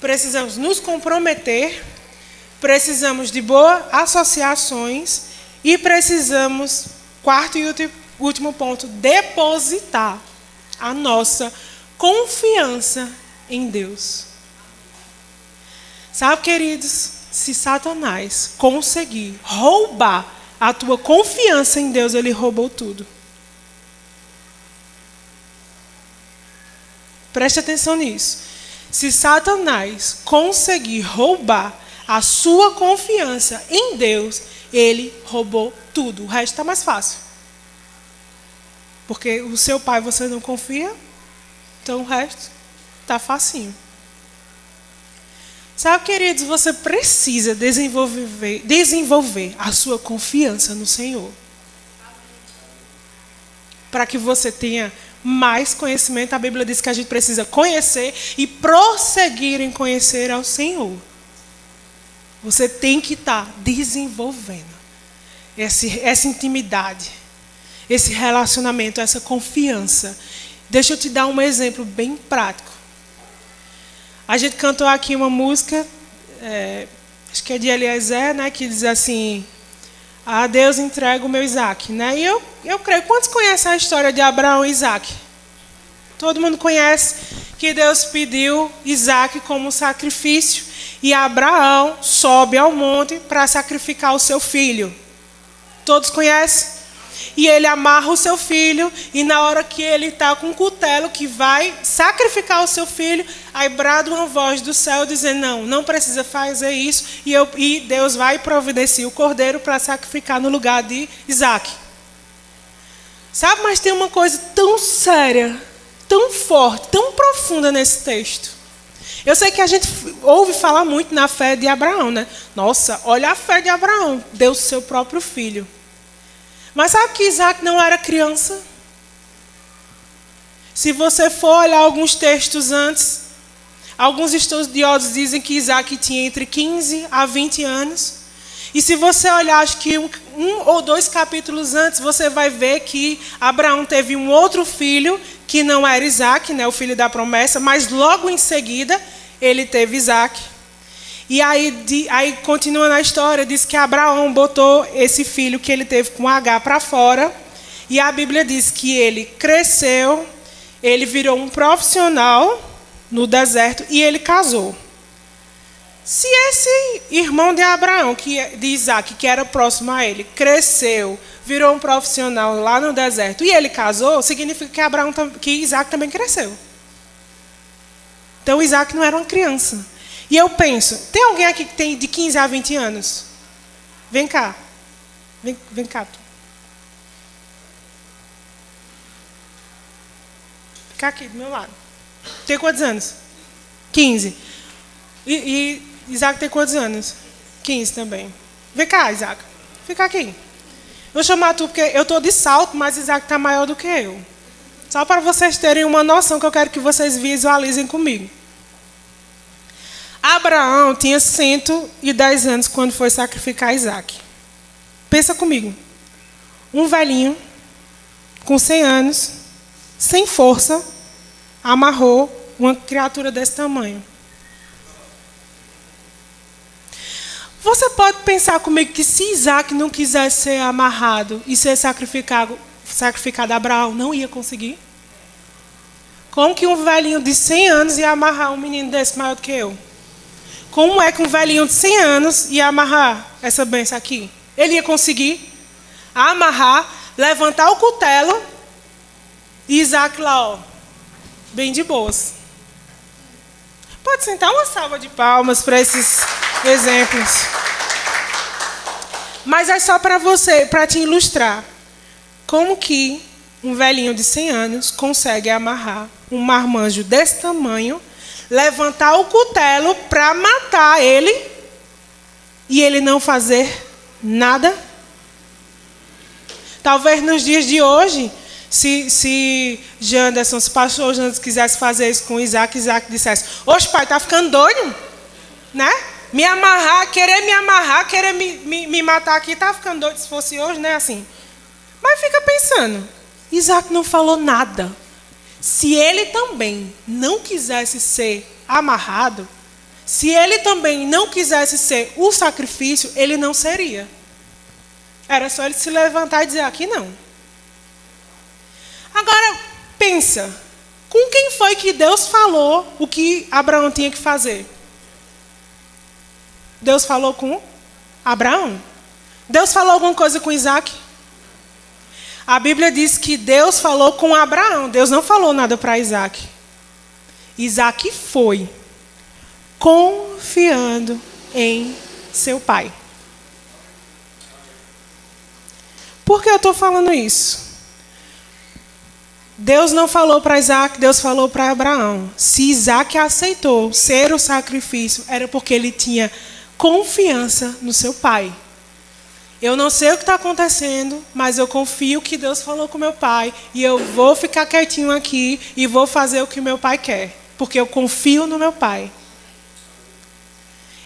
precisamos nos comprometer, precisamos de boas associações e precisamos, quarto e último ponto, depositar a nossa confiança em Deus. Sabe, queridos, se Satanás conseguir roubar a tua confiança em Deus, ele roubou tudo. Preste atenção nisso. Se Satanás conseguir roubar a sua confiança em Deus, ele roubou tudo. O resto está mais fácil. Porque o seu pai você não confia, então o resto está facinho. Sabe, queridos, você precisa desenvolver a sua confiança no Senhor. Para que você tenha mais conhecimento, a Bíblia diz que a gente precisa conhecer e prosseguir em conhecer ao Senhor. Você tem que estar desenvolvendo essa intimidade, esse relacionamento, essa confiança. Deixa eu te dar um exemplo bem prático. A gente cantou aqui uma música, acho que é de Eliezer, né, que diz assim: a Deus entrego o meu Isaac. Né? E eu creio, quantos conhecem a história de Abraão e Isaac? Todo mundo conhece que Deus pediu Isaac como sacrifício e Abraão sobe ao monte para sacrificar o seu filho. Todos conhecem? E ele amarra o seu filho, e na hora que ele está com um cutelo que vai sacrificar o seu filho, aí brada uma voz do céu dizendo: não precisa fazer isso, e Deus vai providenciar o cordeiro para sacrificar no lugar de Isaac. Sabe, mas tem uma coisa tão séria, tão forte, tão profunda nesse texto. Eu sei que a gente ouve falar muito na fé de Abraão, né? Nossa, olha a fé de Abraão, deu o seu próprio filho. Mas sabe que Isaac não era criança? Se você for olhar alguns textos antes, alguns estudiosos dizem que Isaac tinha entre 15 a 20 anos. E se você olhar, acho que um ou dois capítulos antes, você vai ver que Abraão teve um outro filho, que não era Isaac, né, o filho da promessa, mas logo em seguida ele teve Isaac. E aí continua na história, diz que Abraão botou esse filho que ele teve com H para fora, e a Bíblia diz que ele cresceu, ele virou um profissional no deserto e ele casou. Se esse irmão de Abraão, de Isaac, que era próximo a ele, cresceu, virou um profissional lá no deserto e ele casou, significa que Isaac também cresceu. Então Isaac não era uma criança. E eu penso, tem alguém aqui que tem de 15 a 20 anos? Vem cá. Vem cá. Fica aqui do meu lado. Tem quantos anos? 15. E Isaac tem quantos anos? 15 também. Vem cá, Isaac. Fica aqui. Vou chamar tu porque eu estou de salto, mas Isaac está maior do que eu. Só para vocês terem uma noção que eu quero que vocês visualizem comigo. Abraão tinha 110 anos quando foi sacrificar Isaac. Pensa comigo. Um velhinho, com 100 anos, sem força, amarrou uma criatura desse tamanho. Você pode pensar comigo que se Isaac não quisesse ser amarrado e ser sacrificado, Abraão não ia conseguir? Como que um velhinho de 100 anos ia amarrar um menino desse maior do que eu? Como é que um velhinho de 100 anos ia amarrar essa benção aqui? Ele ia conseguir amarrar, levantar o cutelo e Isaac lá, ó, bem de boas. Pode sentar, uma salva de palmas para esses exemplos. Mas é só para te ilustrar como que um velhinho de 100 anos consegue amarrar um marmanjo desse tamanho, levantar o cutelo para matar ele e ele não fazer nada? Talvez nos dias de hoje, se Janderson, se o pastor Janderson quisesse fazer isso com Isaac, Isaac dissesse: oxe, pai, tá ficando doido? Né? Querer me matar aqui, tá ficando doido. Se fosse hoje, né? Assim. Mas fica pensando, Isaac não falou nada. Se ele também não quisesse ser amarrado, se ele também não quisesse ser o sacrifício, ele não seria. Era só ele se levantar e dizer: aqui não. Agora, pensa, com quem foi que Deus falou o que Abraão tinha que fazer? Deus falou com Abraão. Deus falou alguma coisa com Isaac? A Bíblia diz que Deus falou com Abraão. Deus não falou nada para Isaac. Isaac foi confiando em seu pai. Por que eu estou falando isso? Deus não falou para Isaac, Deus falou para Abraão. Se Isaac aceitou ser o sacrifício, era porque ele tinha confiança no seu pai. Eu não sei o que está acontecendo, mas eu confio que Deus falou com meu pai e eu vou ficar quietinho aqui e vou fazer o que meu pai quer, porque eu confio no meu pai.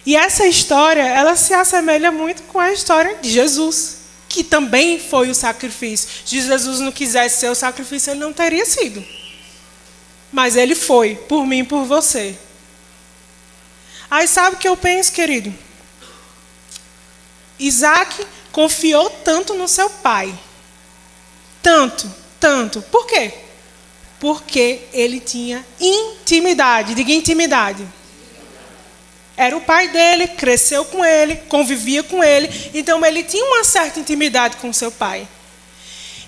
E essa história, ela se assemelha muito com a história de Jesus, que também foi o sacrifício. Se Jesus não quisesse ser o sacrifício, ele não teria sido. Mas ele foi, por mim e por você. Aí sabe o que eu penso, querido? Isaac confiou tanto no seu pai. Tanto. Por quê? Porque ele tinha intimidade. Diga intimidade. Era o pai dele, cresceu com ele, convivia com ele. Então ele tinha uma certa intimidade com seu pai.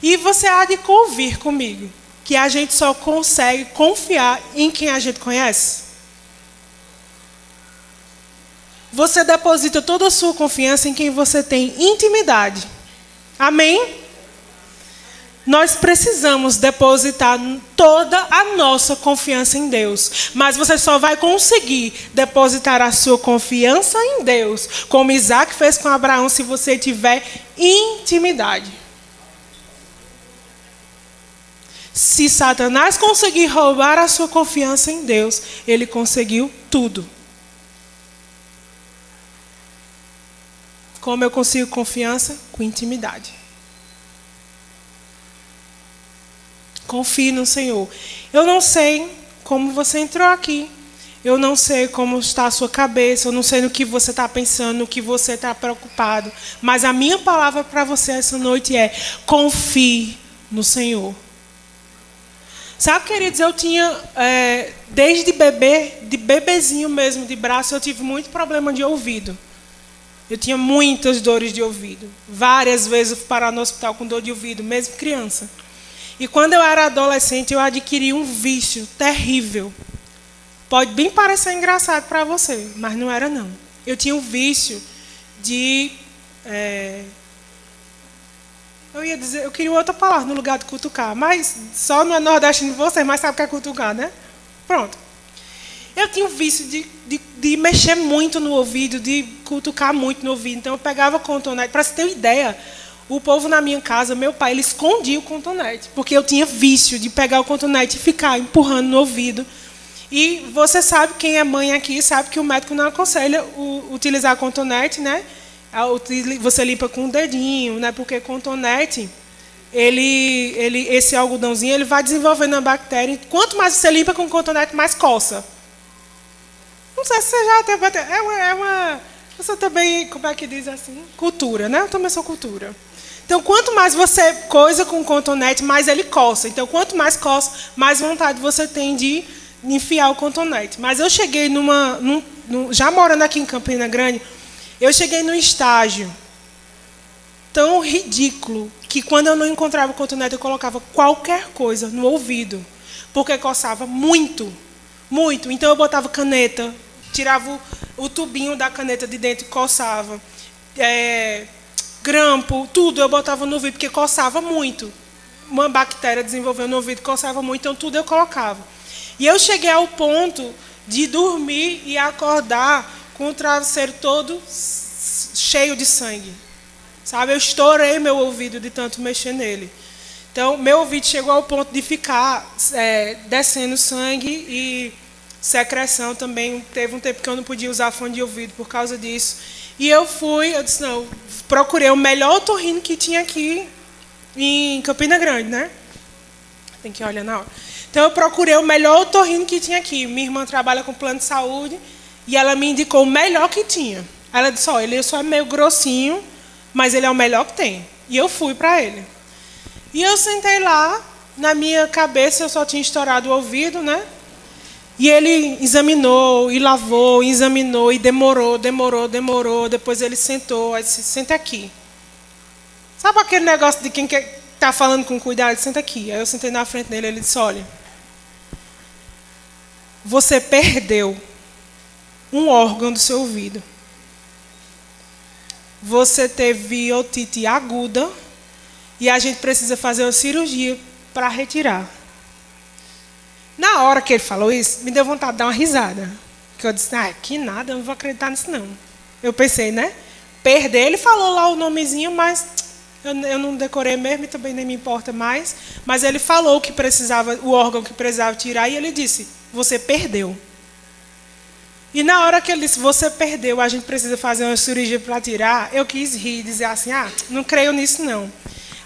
E você há de convir comigo que a gente só consegue confiar em quem a gente conhece. Você deposita toda a sua confiança em quem você tem intimidade. Amém? Nós precisamos depositar toda a nossa confiança em Deus. Mas você só vai conseguir depositar a sua confiança em Deus, como Isaac fez com Abraão, se você tiver intimidade. Se Satanás conseguir roubar a sua confiança em Deus, ele conseguiu tudo. Como eu consigo confiança? Com intimidade. Confie no Senhor. Eu não sei como você entrou aqui. Eu não sei como está a sua cabeça. Eu não sei no que você está pensando, no que você está preocupado. Mas a minha palavra para você essa noite é: confie no Senhor. Sabe, queridos, eu tinha, desde bebê, de bebezinho mesmo, de braço, eu tive muito problema de ouvido. Eu tinha muitas dores de ouvido. Várias vezes eu fui parar no hospital com dor de ouvido, mesmo criança. E quando eu era adolescente, eu adquiri um vício terrível. Pode bem parecer engraçado para você, mas não era não. Eu tinha um vício de... eu queria outra palavra no lugar de cutucar, mas só não é nordestino de vocês, mas sabe o que é cutucar, né? Pronto. Eu tinha um vício de mexer muito no ouvido, de cutucar muito no ouvido. Então eu pegava cotonete. Para você ter uma ideia, o povo na minha casa, meu pai, ele escondia o cotonete, porque eu tinha vício de pegar o cotonete e ficar empurrando no ouvido. E você sabe, quem é mãe aqui, sabe que o médico não aconselha utilizar cotonete, né? Você limpa com o dedinho, né? Porque cotonete, esse algodãozinho, ele vai desenvolvendo a bactéria. Quanto mais você limpa com cotonete, mais coça. Não sei se você já teve... Você também, como é que diz assim? Cultura, né? Eu também sou cultura. Então, quanto mais você coisa com cotonete, mais ele coça. Então, quanto mais coça, mais vontade você tem de enfiar o cotonete. Mas eu cheguei já morando aqui em Campina Grande, eu cheguei num estágio tão ridículo que quando eu não encontrava o cotonete, eu colocava qualquer coisa no ouvido, porque coçava muito, muito. Então, eu botava caneta, tirava o tubinho da caneta de dentro e coçava. Grampo, tudo eu botava no ouvido, porque coçava muito. uma bactéria desenvolveu no ouvido, coçava muito, então tudo eu colocava. E eu cheguei ao ponto de dormir e acordar com o travesseiro todo cheio de sangue. Sabe, eu estourei meu ouvido de tanto mexer nele. Então, meu ouvido chegou ao ponto de ficar descendo sangue e secreção também. Teve um tempo que eu não podia usar fone de ouvido por causa disso. E eu disse, não, procurei o melhor otorrino que tinha aqui em Campina Grande, né? Tem que olhar na hora. Então, eu procurei o melhor otorrino que tinha aqui. Minha irmã trabalha com plano de saúde e ela me indicou o melhor que tinha. Ela disse, ele só é meio grossinho, mas ele é o melhor que tem. E eu fui para ele. E eu sentei lá, na minha cabeça eu só tinha estourado o ouvido, né? E ele examinou, e lavou, e examinou, e demorou. Depois ele sentou, aí disse, senta aqui. Sabe aquele negócio de quem está falando com cuidado? Senta aqui. Aí eu sentei na frente dele, ele disse, olha, você perdeu um órgão do seu ouvido. Você teve otite aguda e a gente precisa fazer uma cirurgia para retirar. Na hora que ele falou isso, me deu vontade de dar uma risada. Porque eu disse, que nada, eu não vou acreditar nisso não. Eu pensei, né? Perder, ele falou lá o nomezinho, mas eu não decorei mesmo e também nem me importa mais. Mas ele falou que precisava, o órgão que precisava tirar e ele disse, você perdeu. E na hora que ele disse, você perdeu, a gente precisa fazer uma cirurgia para tirar, eu quis rir e dizer assim, não creio nisso não.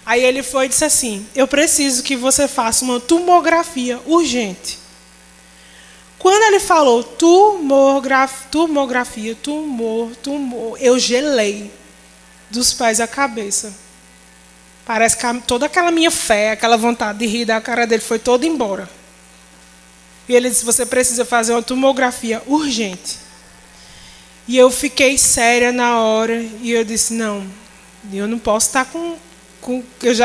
Aí ele foi e disse assim, eu preciso que você faça uma tomografia urgente. Quando ele falou tomografia, tumor, eu gelei dos pés à cabeça. Parece que toda aquela minha fé, aquela vontade de rir da cara dele foi toda embora. E ele disse, você precisa fazer uma tomografia urgente. E eu fiquei séria na hora. E eu disse, não, eu não posso estar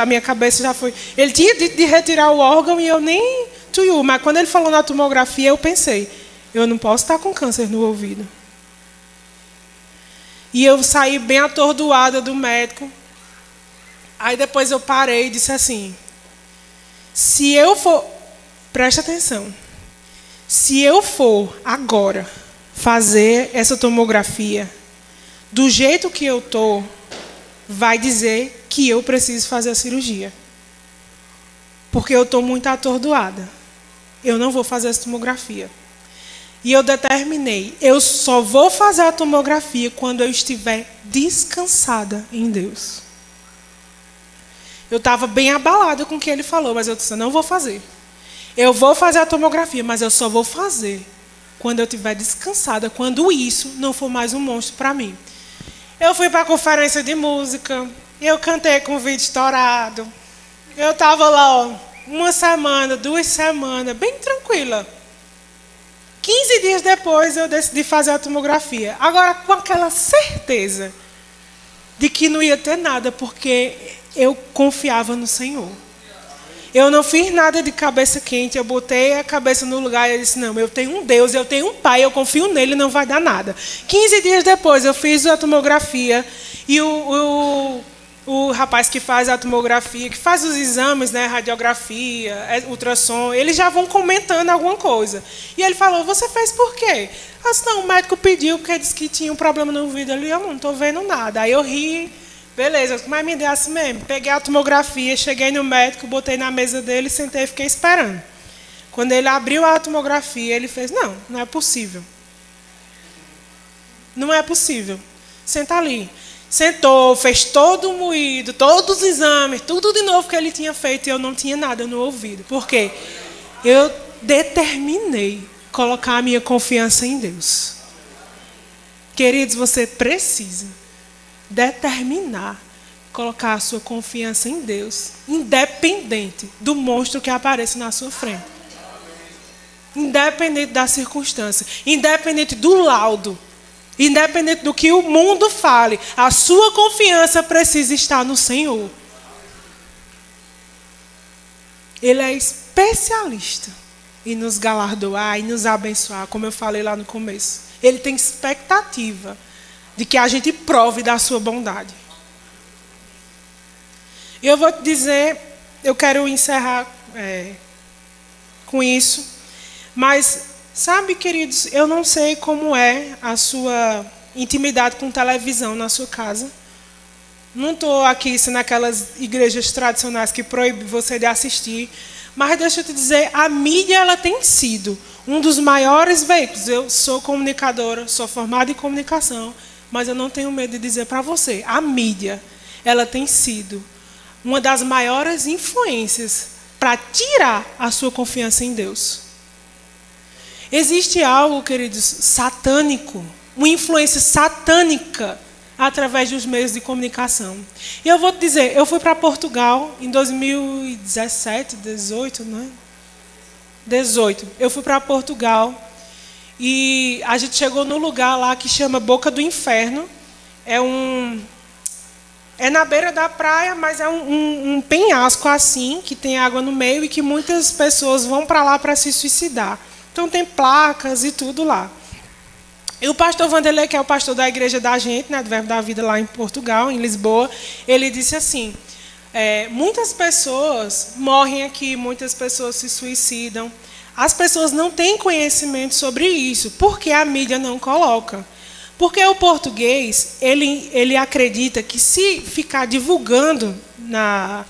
minha cabeça já foi... Ele tinha de retirar o órgão e eu nem... Mas quando ele falou na tomografia, eu pensei, eu não posso estar com câncer no ouvido. E eu saí bem atordoada do médico. Aí depois eu parei e disse assim, se eu for... Preste atenção. Se eu for agora fazer essa tomografia do jeito que eu estou, vai dizer que eu preciso fazer a cirurgia. Porque eu estou muito atordoada. Eu não vou fazer essa tomografia. E eu determinei, eu só vou fazer a tomografia quando eu estiver descansada em Deus. Eu estava bem abalada com o que ele falou, mas eu disse, eu não vou fazer. Eu vou fazer a tomografia, mas eu só vou fazer quando eu estiver descansada, quando isso não for mais um monstro para mim. Eu fui para a conferência de música, eu cantei com o vídeo estourado. Eu estava lá, uma semana, 2 semanas, bem tranquila. 15 dias depois eu decidi fazer a tomografia. Agora, com aquela certeza de que não ia ter nada, porque eu confiava no Senhor. Eu não fiz nada de cabeça quente, eu botei a cabeça no lugar e eu disse, não, eu tenho um Deus, eu tenho um Pai, eu confio nele, não vai dar nada. 15 dias depois eu fiz a tomografia e o rapaz que faz a tomografia, que faz os exames, né, radiografia, ultrassom, eles já vão comentando alguma coisa. E ele falou, você fez por quê? Eu disse, não, o médico pediu porque disse que tinha um problema no ouvido ali, eu não estou vendo nada. Aí eu ri. Beleza, mas me deu assim mesmo. Peguei a tomografia, cheguei no médico, botei na mesa dele, sentei e fiquei esperando. Quando ele abriu a tomografia, ele fez, não é possível. Não é possível. Senta ali. Sentou, fez todo o moído, todos os exames, tudo de novo que ele tinha feito e eu não tinha nada no ouvido. Por quê? Eu determinei colocar a minha confiança em Deus. Queridos, você precisa determinar colocar a sua confiança em Deus, independente do monstro que apareça na sua frente, independente da circunstância, independente do laudo, independente do que o mundo fale, a sua confiança precisa estar no Senhor. Ele é especialista em nos galardoar e nos abençoar, como eu falei lá no começo. Ele tem expectativa de que a gente prove da sua bondade. E eu vou te dizer eu quero encerrar com isso. Mas, sabe, queridos, eu não sei como é a sua intimidade com televisão na sua casa. Não estou aqui sendo aquelas igrejas tradicionais que proíbem você de assistir. Mas deixa eu te dizer, a mídia ela tem sido um dos maiores veículos. Eu sou comunicadora, sou formada em comunicação, mas eu não tenho medo de dizer para você, a mídia ela tem sido uma das maiores influências para tirar a sua confiança em Deus. Existe algo, queridos, satânico, uma influência satânica através dos meios de comunicação. E eu vou te dizer, eu fui para Portugal em 2017, 18, não é? 18. Eu fui para Portugal e a gente chegou num lugar lá que chama Boca do Inferno. É na beira da praia, mas é um penhasco assim, que tem água no meio e que muitas pessoas vão para lá para se suicidar. Então tem placas e tudo lá. E o pastor Vanderlei, que é o pastor da igreja da gente, né, do Verbo da Vida lá em Portugal, em Lisboa, ele disse assim, muitas pessoas morrem aqui, muitas pessoas se suicidam. As pessoas não têm conhecimento sobre isso, porque a mídia não coloca. Porque o português, ele acredita que se ficar divulgando na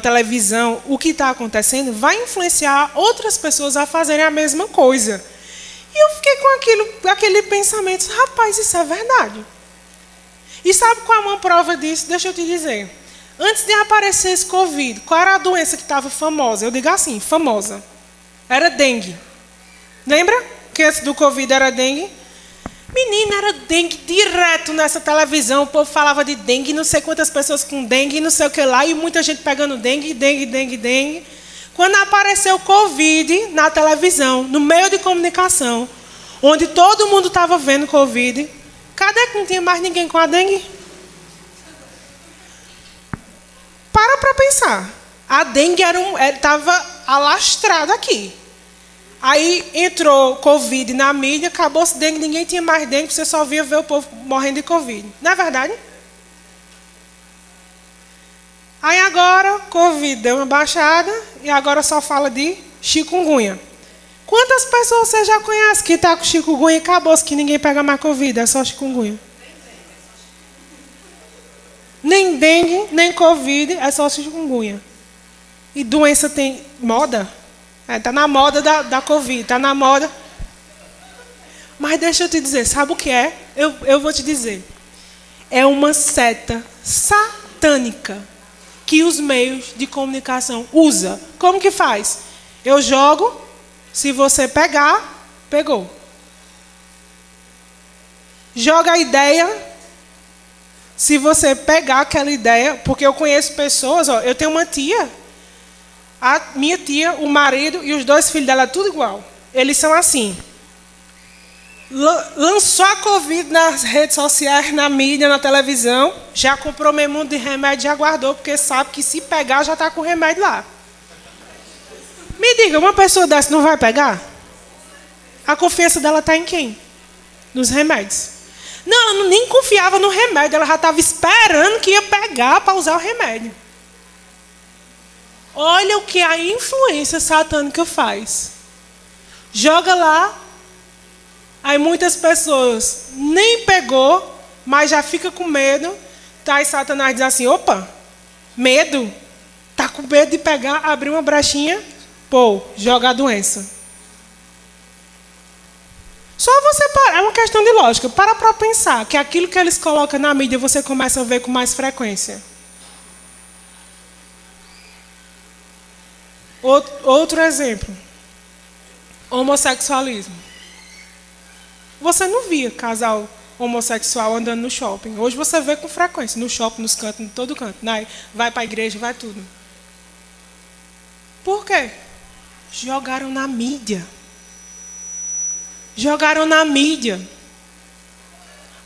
televisão o que está acontecendo, vai influenciar outras pessoas a fazerem a mesma coisa. E eu fiquei com aquele pensamento, rapaz, isso é verdade. E sabe qual é uma prova disso? Deixa eu te dizer. Antes de aparecer esse Covid, qual era a doença que estava famosa? Eu digo assim, famosa. Era dengue. Lembra que antes do Covid era dengue? Menina, era dengue direto nessa televisão. O povo falava de dengue, não sei quantas pessoas com dengue, não sei o que lá, e muita gente pegando dengue. Quando apareceu o Covid na televisão, no meio de comunicação, onde todo mundo estava vendo Covid, cadê que não tinha mais ninguém com a dengue? Para pensar. A dengue estava alastrada aqui. Aí entrou Covid na mídia, acabou-se dengue, ninguém tinha mais dengue, você só via ver o povo morrendo de Covid. Não é verdade? Aí agora, Covid deu uma baixada e agora só fala de chikungunya. Quantas pessoas você já conhece que está com chikungunya e acabou-se que ninguém pega mais Covid, é só chikungunya? Nem dengue, nem Covid, é só chikungunya. E doença tem moda? Está na moda da Covid, está na moda. Mas deixa eu te dizer, sabe o que é? Eu vou te dizer. É uma seta satânica que os meios de comunicação usam. Como que faz? Eu jogo, se você pegar, pegou. Joga a ideia, se você pegar aquela ideia, porque eu conheço pessoas, eu tenho uma tia, a minha tia, o marido e os 2 filhos dela, tudo igual. Eles são assim. Lançou a Covid nas redes sociais, na mídia, na televisão, já comprou meio mundo de remédio, já guardou, porque sabe que se pegar, já está com o remédio lá. Me diga, uma pessoa dessa não vai pegar? A confiança dela está em quem? Nos remédios. Não, ela nem confiava no remédio, ela já estava esperando que ia pegar para usar o remédio. Olha o que a influência satânica faz. Joga lá. Aí muitas pessoas nem pegou, mas já fica com medo. Tá, e Satanás diz assim, opa, medo? Tá com medo de pegar, abrir uma brechinha, pô, joga a doença. Só você parar, é uma questão de lógica. Para pensar que aquilo que eles colocam na mídia você começa a ver com mais frequência. Outro exemplo. Homossexualismo. Você não via casal homossexual andando no shopping. Hoje você vê com frequência. No shopping, nos cantos, em todo canto. Né? Vai para a igreja, vai tudo. Por quê? Jogaram na mídia. Jogaram na mídia.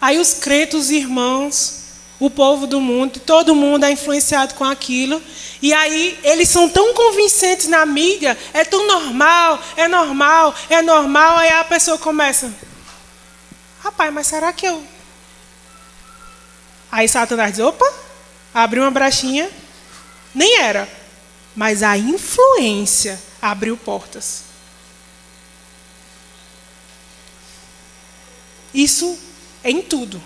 Aí os crentes, os irmãos, o povo do mundo, todo mundo é influenciado com aquilo. E aí eles são tão convincentes na mídia, é tão normal, é normal, é normal. Aí a pessoa começa, rapaz, mas será que eu... Aí Satanás diz, opa, abre uma brechinha, Nem era. Mas a influência abriu portas. Isso é em tudo.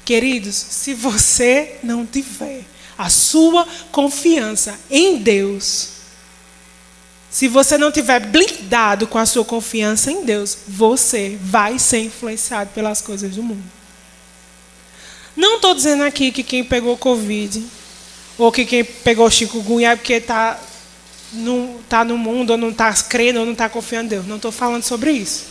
Queridos, se você não tiver a sua confiança em Deus, se você não tiver blindado com a sua confiança em Deus, você vai ser influenciado pelas coisas do mundo. Não estou dizendo aqui que quem pegou Covid, ou que quem pegou chikungunya é porque está no mundo, ou não está crendo, ou não está confiando em Deus. Não estou falando sobre isso.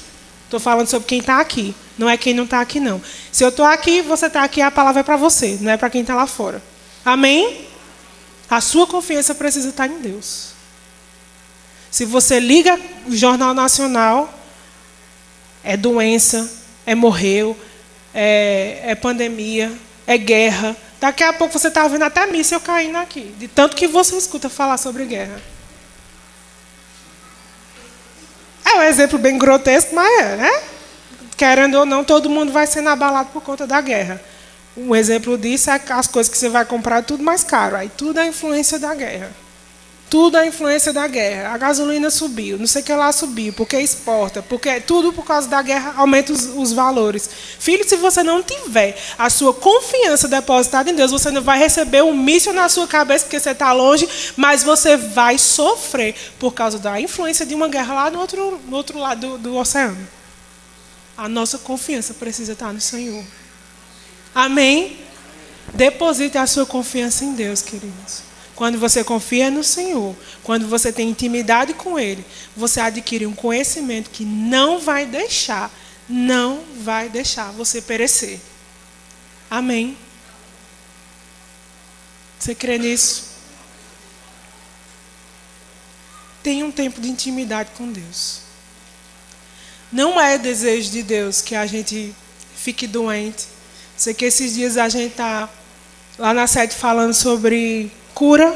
Estou falando sobre quem está aqui. Não é quem não está aqui, não. Se eu estou aqui, você está aqui, a palavra é para você, não é para quem está lá fora. Amém? A sua confiança precisa estar em Deus. Se você liga o Jornal Nacional, é doença, é morreu, é pandemia, é guerra. Daqui a pouco você está vendo até míssil caindo aqui, de tanto que você escuta falar sobre guerra. É um exemplo bem grotesco, mas é, né? Querendo ou não, todo mundo vai sendo abalado por conta da guerra. Um exemplo disso é que as coisas que você vai comprar tudo mais caro. Aí tudo é influência da guerra. Tudo é influência da guerra. A gasolina subiu, não sei o que lá subiu, porque exporta, porque tudo por causa da guerra aumenta os valores. Filho, se você não tiver a sua confiança depositada em Deus, você não vai receber um míssil na sua cabeça porque você está longe, mas você vai sofrer por causa da influência de uma guerra lá no outro lado do oceano. A nossa confiança precisa estar no Senhor. Amém? Deposite a sua confiança em Deus, queridos. Quando você confia no Senhor, quando você tem intimidade com Ele, você adquire um conhecimento que não vai deixar você perecer. Amém? Você crê nisso? Tenha um tempo de intimidade com Deus. Não é desejo de Deus que a gente fique doente. Sei que esses dias a gente está lá na sede falando sobre cura.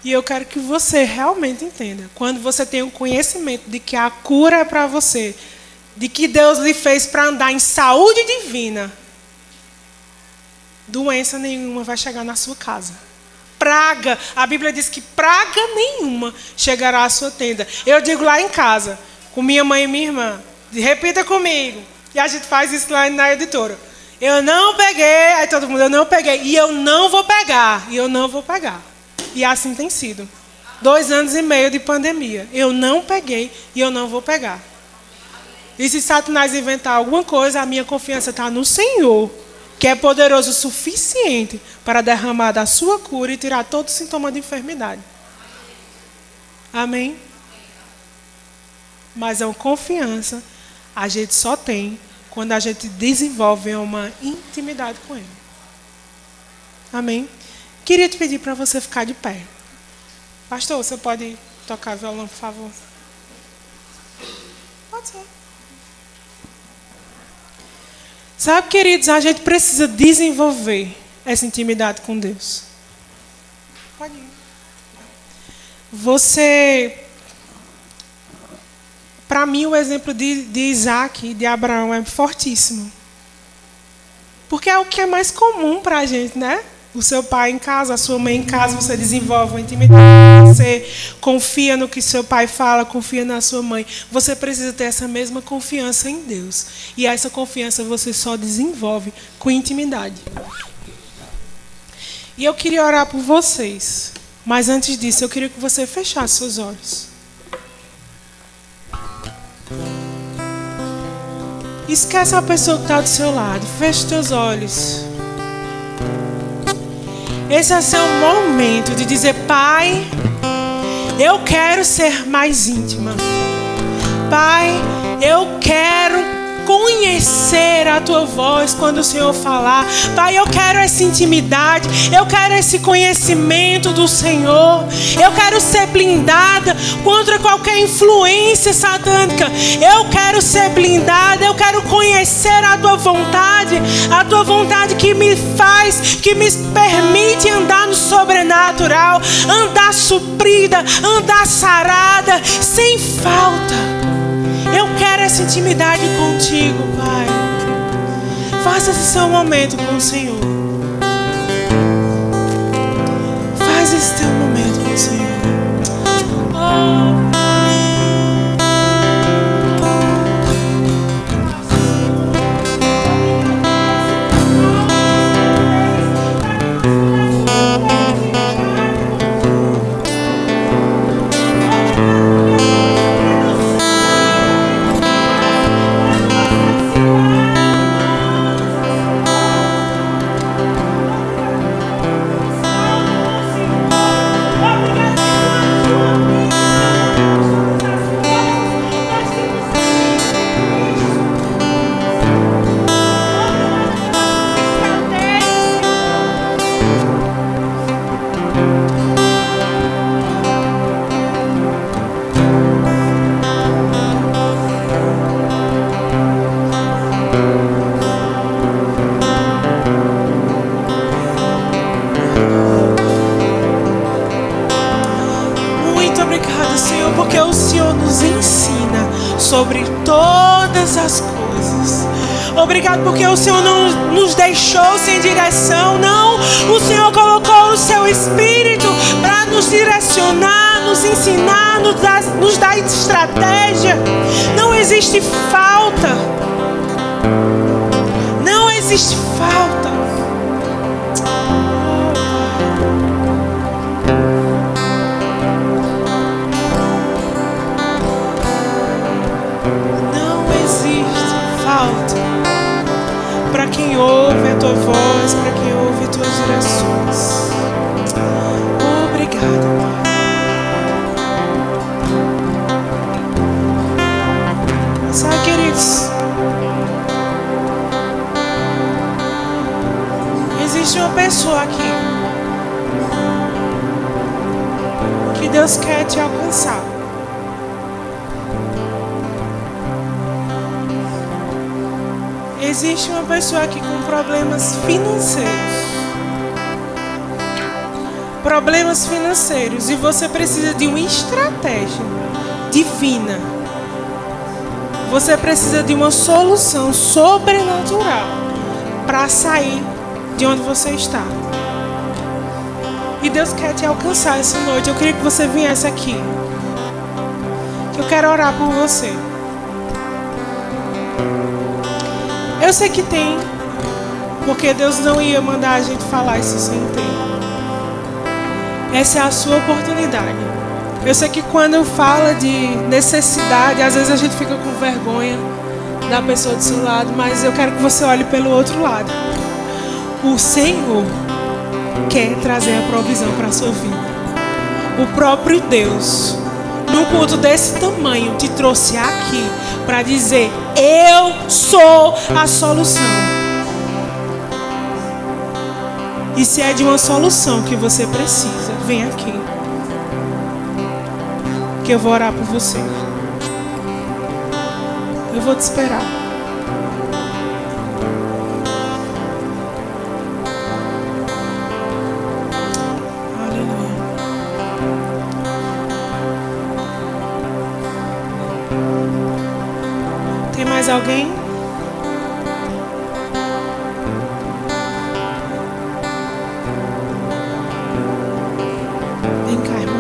E eu quero que você realmente entenda. Quando você tem o conhecimento de que a cura é para você, de que Deus lhe fez para andar em saúde divina, doença nenhuma vai chegar na sua casa. Praga, a Bíblia diz que praga nenhuma chegará à sua tenda. Eu digo lá em casa, com minha mãe e minha irmã, repita comigo. E a gente faz isso lá na editora. Eu não peguei, aí todo mundo, eu não peguei, e eu não vou pegar, e eu não vou pegar. E assim tem sido. 2 anos e meio de pandemia. Eu não peguei e eu não vou pegar. E se Satanás inventar alguma coisa, a minha confiança está no Senhor, que é poderoso o suficiente para derramar da sua cura e tirar todo sintoma de enfermidade. Amém? Mas a confiança a gente só tem quando a gente desenvolve uma intimidade com Ele. Amém? Queria te pedir para você ficar de pé. Pastor, você pode tocar violão, por favor? Pode ser. Sabe, queridos, a gente precisa desenvolver essa intimidade com Deus. Pode ir. Para mim, o exemplo de Isaac e de Abraão é fortíssimo. Porque é o que é mais comum para a gente, né? O seu pai em casa, a sua mãe em casa, você desenvolve uma intimidade. Você confia no que seu pai fala, confia na sua mãe. Você precisa ter essa mesma confiança em Deus. E essa confiança você só desenvolve com intimidade. E eu queria orar por vocês. Mas antes disso, eu queria que você fechasse seus olhos. Esquece a pessoa que está do seu lado. Feche os teus olhos. Esse é o seu momento de dizer: Pai, eu quero ser mais íntima. Pai, eu quero conhecer a Tua voz quando o Senhor falar. Pai, eu quero essa intimidade. Eu quero esse conhecimento do Senhor. Eu quero ser blindada contra qualquer influência satânica. Eu quero ser blindada. Eu quero conhecer a Tua vontade. A Tua vontade que me faz, que me permite andar no sobrenatural. Andar suprida, andar sarada, sem falta. Eu quero essa intimidade contigo, Pai. Faça esse seu momento com o Senhor. Faz esse teu momento com o Senhor. Sobre todas as coisas. Obrigado porque o Senhor não nos deixou sem direção. Não, o Senhor colocou o seu Espírito para nos direcionar, nos ensinar, nos dar estratégia. Não existe falta. Não existe falta. Para quem ouve a tua voz, para quem ouve as tuas direções. Obrigada, Pai. Sabe, queridos, existe uma pessoa aqui que Deus quer te alcançar. Existe uma pessoa aqui com problemas financeiros. Problemas financeiros. E você precisa de uma estratégia divina. Você precisa de uma solução sobrenatural para sair de onde você está. E Deus quer te alcançar essa noite. Eu queria que você viesse aqui. Eu quero orar por você. Eu sei que tem, porque Deus não ia mandar a gente falar isso sem ter. Essa é a sua oportunidade. Eu sei que quando fala de necessidade, às vezes a gente fica com vergonha da pessoa do seu lado, mas eu quero que você olhe pelo outro lado. O Senhor quer trazer a provisão para a sua vida. O próprio Deus, num culto desse tamanho, te trouxe aqui para dizer: eu sou a solução. E se é de uma solução que você precisa, vem aqui, que eu vou orar por você. Eu vou te esperar. Aleluia. Tem mais alguém? Vem cá, irmão.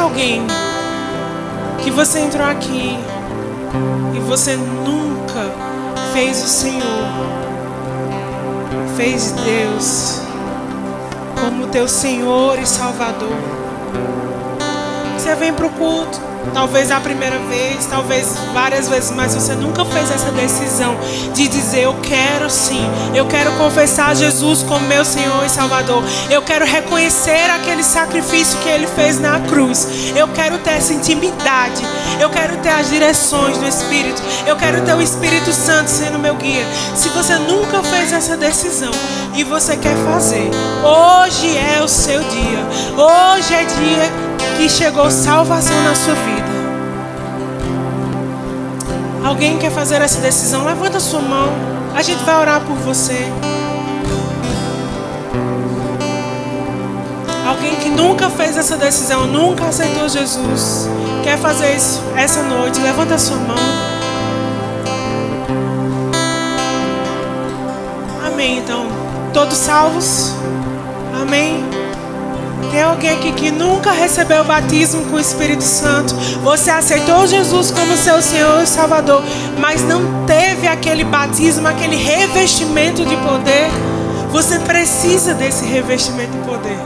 alguém que você entrou aqui e você nunca fez o Senhor, fez Deus como teu Senhor e Salvador. Você vem para o culto, talvez a primeira vez, talvez várias vezes, mas você nunca fez essa decisão de dizer: eu quero sim, eu quero confessar Jesus como meu Senhor e Salvador. Eu quero reconhecer aquele sacrifício que Ele fez na cruz. Eu quero ter essa intimidade. Eu quero ter as direções do Espírito. Eu quero ter o Espírito Santo sendo meu guia. Se você nunca fez essa decisão e você quer fazer, hoje é o seu dia. Hoje é dia que chegou salvação na sua vida. Alguém quer fazer essa decisão? Levanta a sua mão. A gente vai orar por você. Alguém que nunca fez essa decisão, nunca aceitou Jesus, quer fazer isso essa noite? Levanta a sua mão. Amém. Então, todos salvos? Amém. Tem alguém aqui que nunca recebeu o batismo com o Espírito Santo? Você aceitou Jesus como seu Senhor e Salvador, mas não teve aquele batismo, aquele revestimento de poder? Você precisa desse revestimento de poder.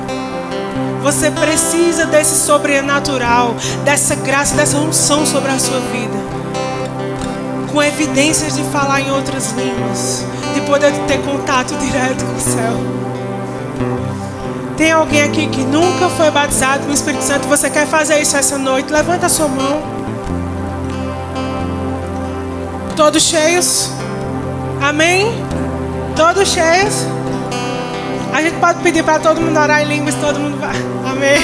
Você precisa desse sobrenatural, dessa graça, dessa unção sobre a sua vida. Com evidências de falar em outras línguas, de poder ter contato direto com o céu. Tem alguém aqui que nunca foi batizado com o Espírito Santo e você quer fazer isso essa noite? Levanta a sua mão. Todos cheios? Amém? Todos cheios? A gente pode pedir para todo mundo orar em línguas, todo mundo vai. Amém?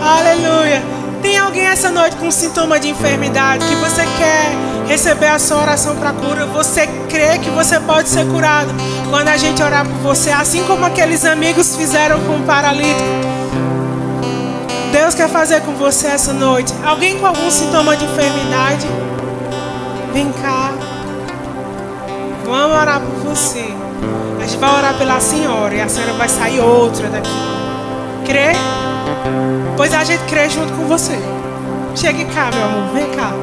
Aleluia. Tem alguém essa noite com sintoma de enfermidade que você quer receber a sua oração para cura? Você crê que você pode ser curado quando a gente orar por você, assim como aqueles amigos fizeram com o paralítico? Deus quer fazer com você essa noite. Alguém com algum sintoma de enfermidade? Vem cá. Vamos orar por você. A gente vai orar pela senhora e a senhora vai sair outra daqui. Crê? Pois a gente crê junto com você. Chegue cá, meu amor. Vem cá.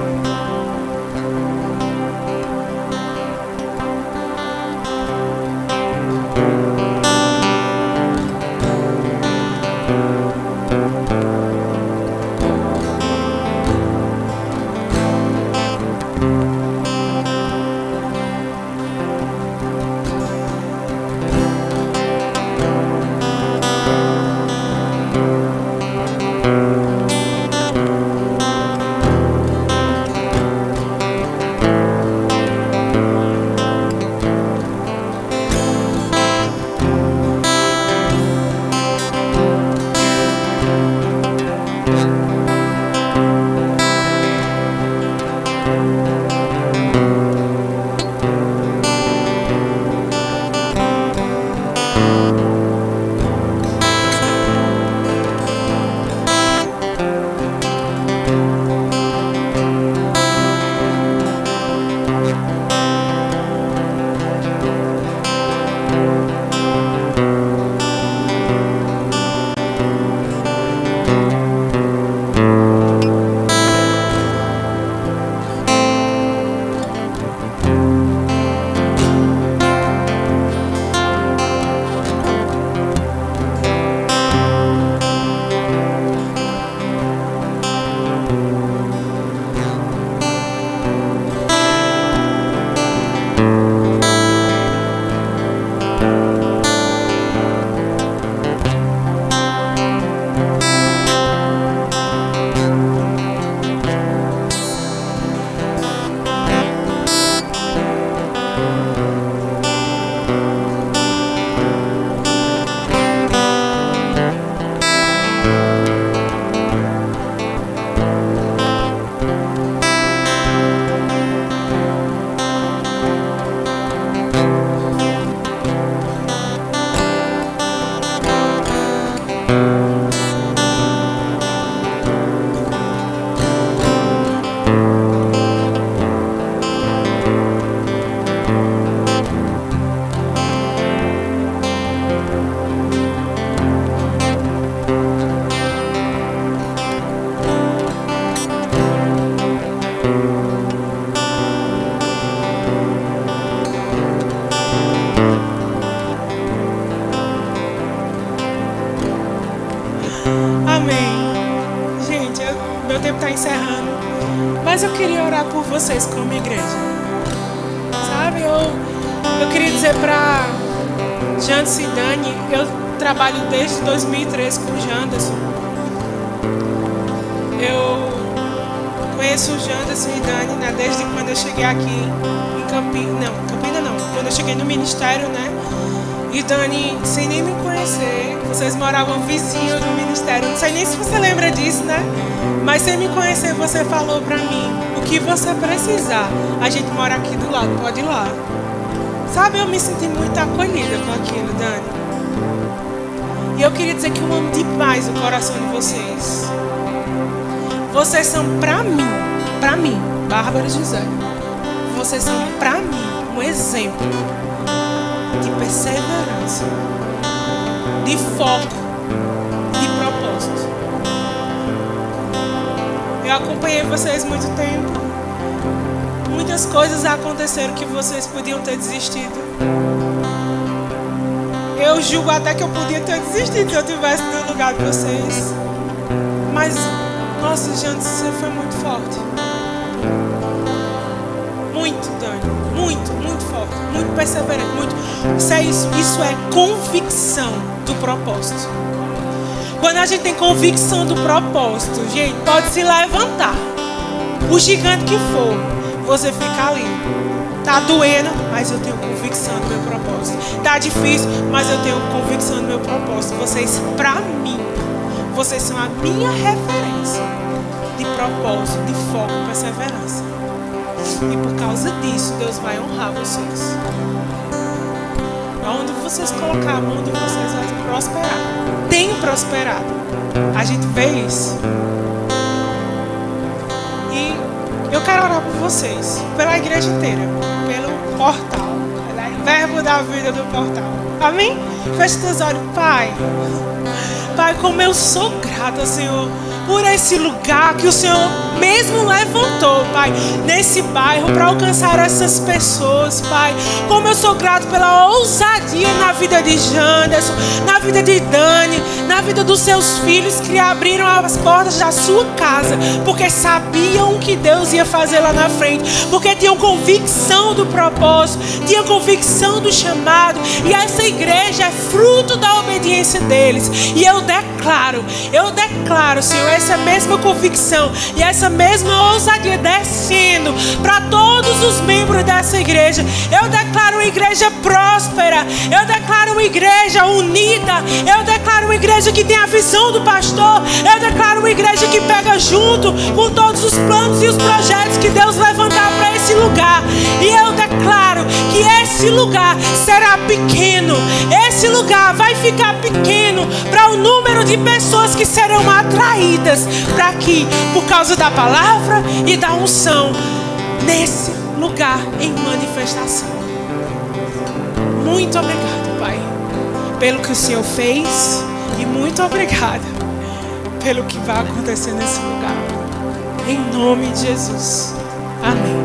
encerrando. Mas eu queria orar por vocês como igreja. Sabe, eu queria dizer para Janderson e Dani, eu trabalho desde 2013 com o Janderson. Eu conheço o Janderson e Dani, né, desde quando eu cheguei aqui em Campinas. Não, Campinas não. Quando eu cheguei no ministério, né? E Dani, sem nem me conhecer, vocês moravam vizinhos do ministério. Não sei nem se você lembra disso, né? Mas sem me conhecer, você falou pra mim: o que você precisar, a gente mora aqui do lado, pode ir lá. Sabe, eu me senti muito acolhida com aquilo, Dani. E eu queria dizer que eu amo demais o coração de vocês. Vocês são pra mim, Bárbara e José, vocês são pra mim um exemplo de perseverança, de foco, de propósito. Eu acompanhei vocês muito tempo. Muitas coisas aconteceram que vocês podiam ter desistido. Eu julgo até que eu podia ter desistido se eu estivesse no lugar de vocês. Mas, nossa, gente, você foi muito forte. Muito, Dani. Muito forte. Muito perseverante. Muito. Isso é convicção do propósito. Quando a gente tem convicção do propósito, gente, pode se levantar. O gigante que for, você fica ali. Tá doendo, mas eu tenho convicção do meu propósito. Tá difícil, mas eu tenho convicção do meu propósito. Vocês, pra mim, vocês são a minha referência de propósito, de foco, perseverança. E por causa disso, Deus vai honrar vocês. Onde vocês colocar a mão de vocês, vai prosperar. Tem prosperado. A gente vê isso. E eu quero orar por vocês, pela igreja inteira, pelo portal, pelo verbo da vida do portal. Amém? Feche teus olhos, Pai. Pai, como eu sou grata, Senhor, por esse lugar que o Senhor mesmo levantou, Pai, nesse bairro para alcançar essas pessoas, Pai. Como eu sou grato pela ousadia na vida de Janderson, na vida de Dani, na vida dos seus filhos que abriram as portas da sua casa, porque sabiam o que Deus ia fazer lá na frente, porque tinham convicção do propósito, tinham convicção do chamado, e essa igreja é fruto da obediência deles. E eu declaro, Senhor, essa mesma convicção e essa mesma ousadia descendo para todos os membros dessa igreja. Eu declaro uma igreja próspera, eu declaro uma igreja unida, eu declaro uma igreja que tem a visão do pastor, eu declaro uma igreja que pega junto com todos os planos e os projetos que Deus levantar para esse lugar. E eu declaro que esse lugar será pequeno, esse lugar vai ficar pequeno para o número de pessoas que serão atraídas para aqui por causa da palavra e da unção nesse lugar em manifestação. Muito obrigado, Pai, pelo que o Senhor fez, e muito obrigada pelo que vai acontecer nesse lugar. Em nome de Jesus. Amém.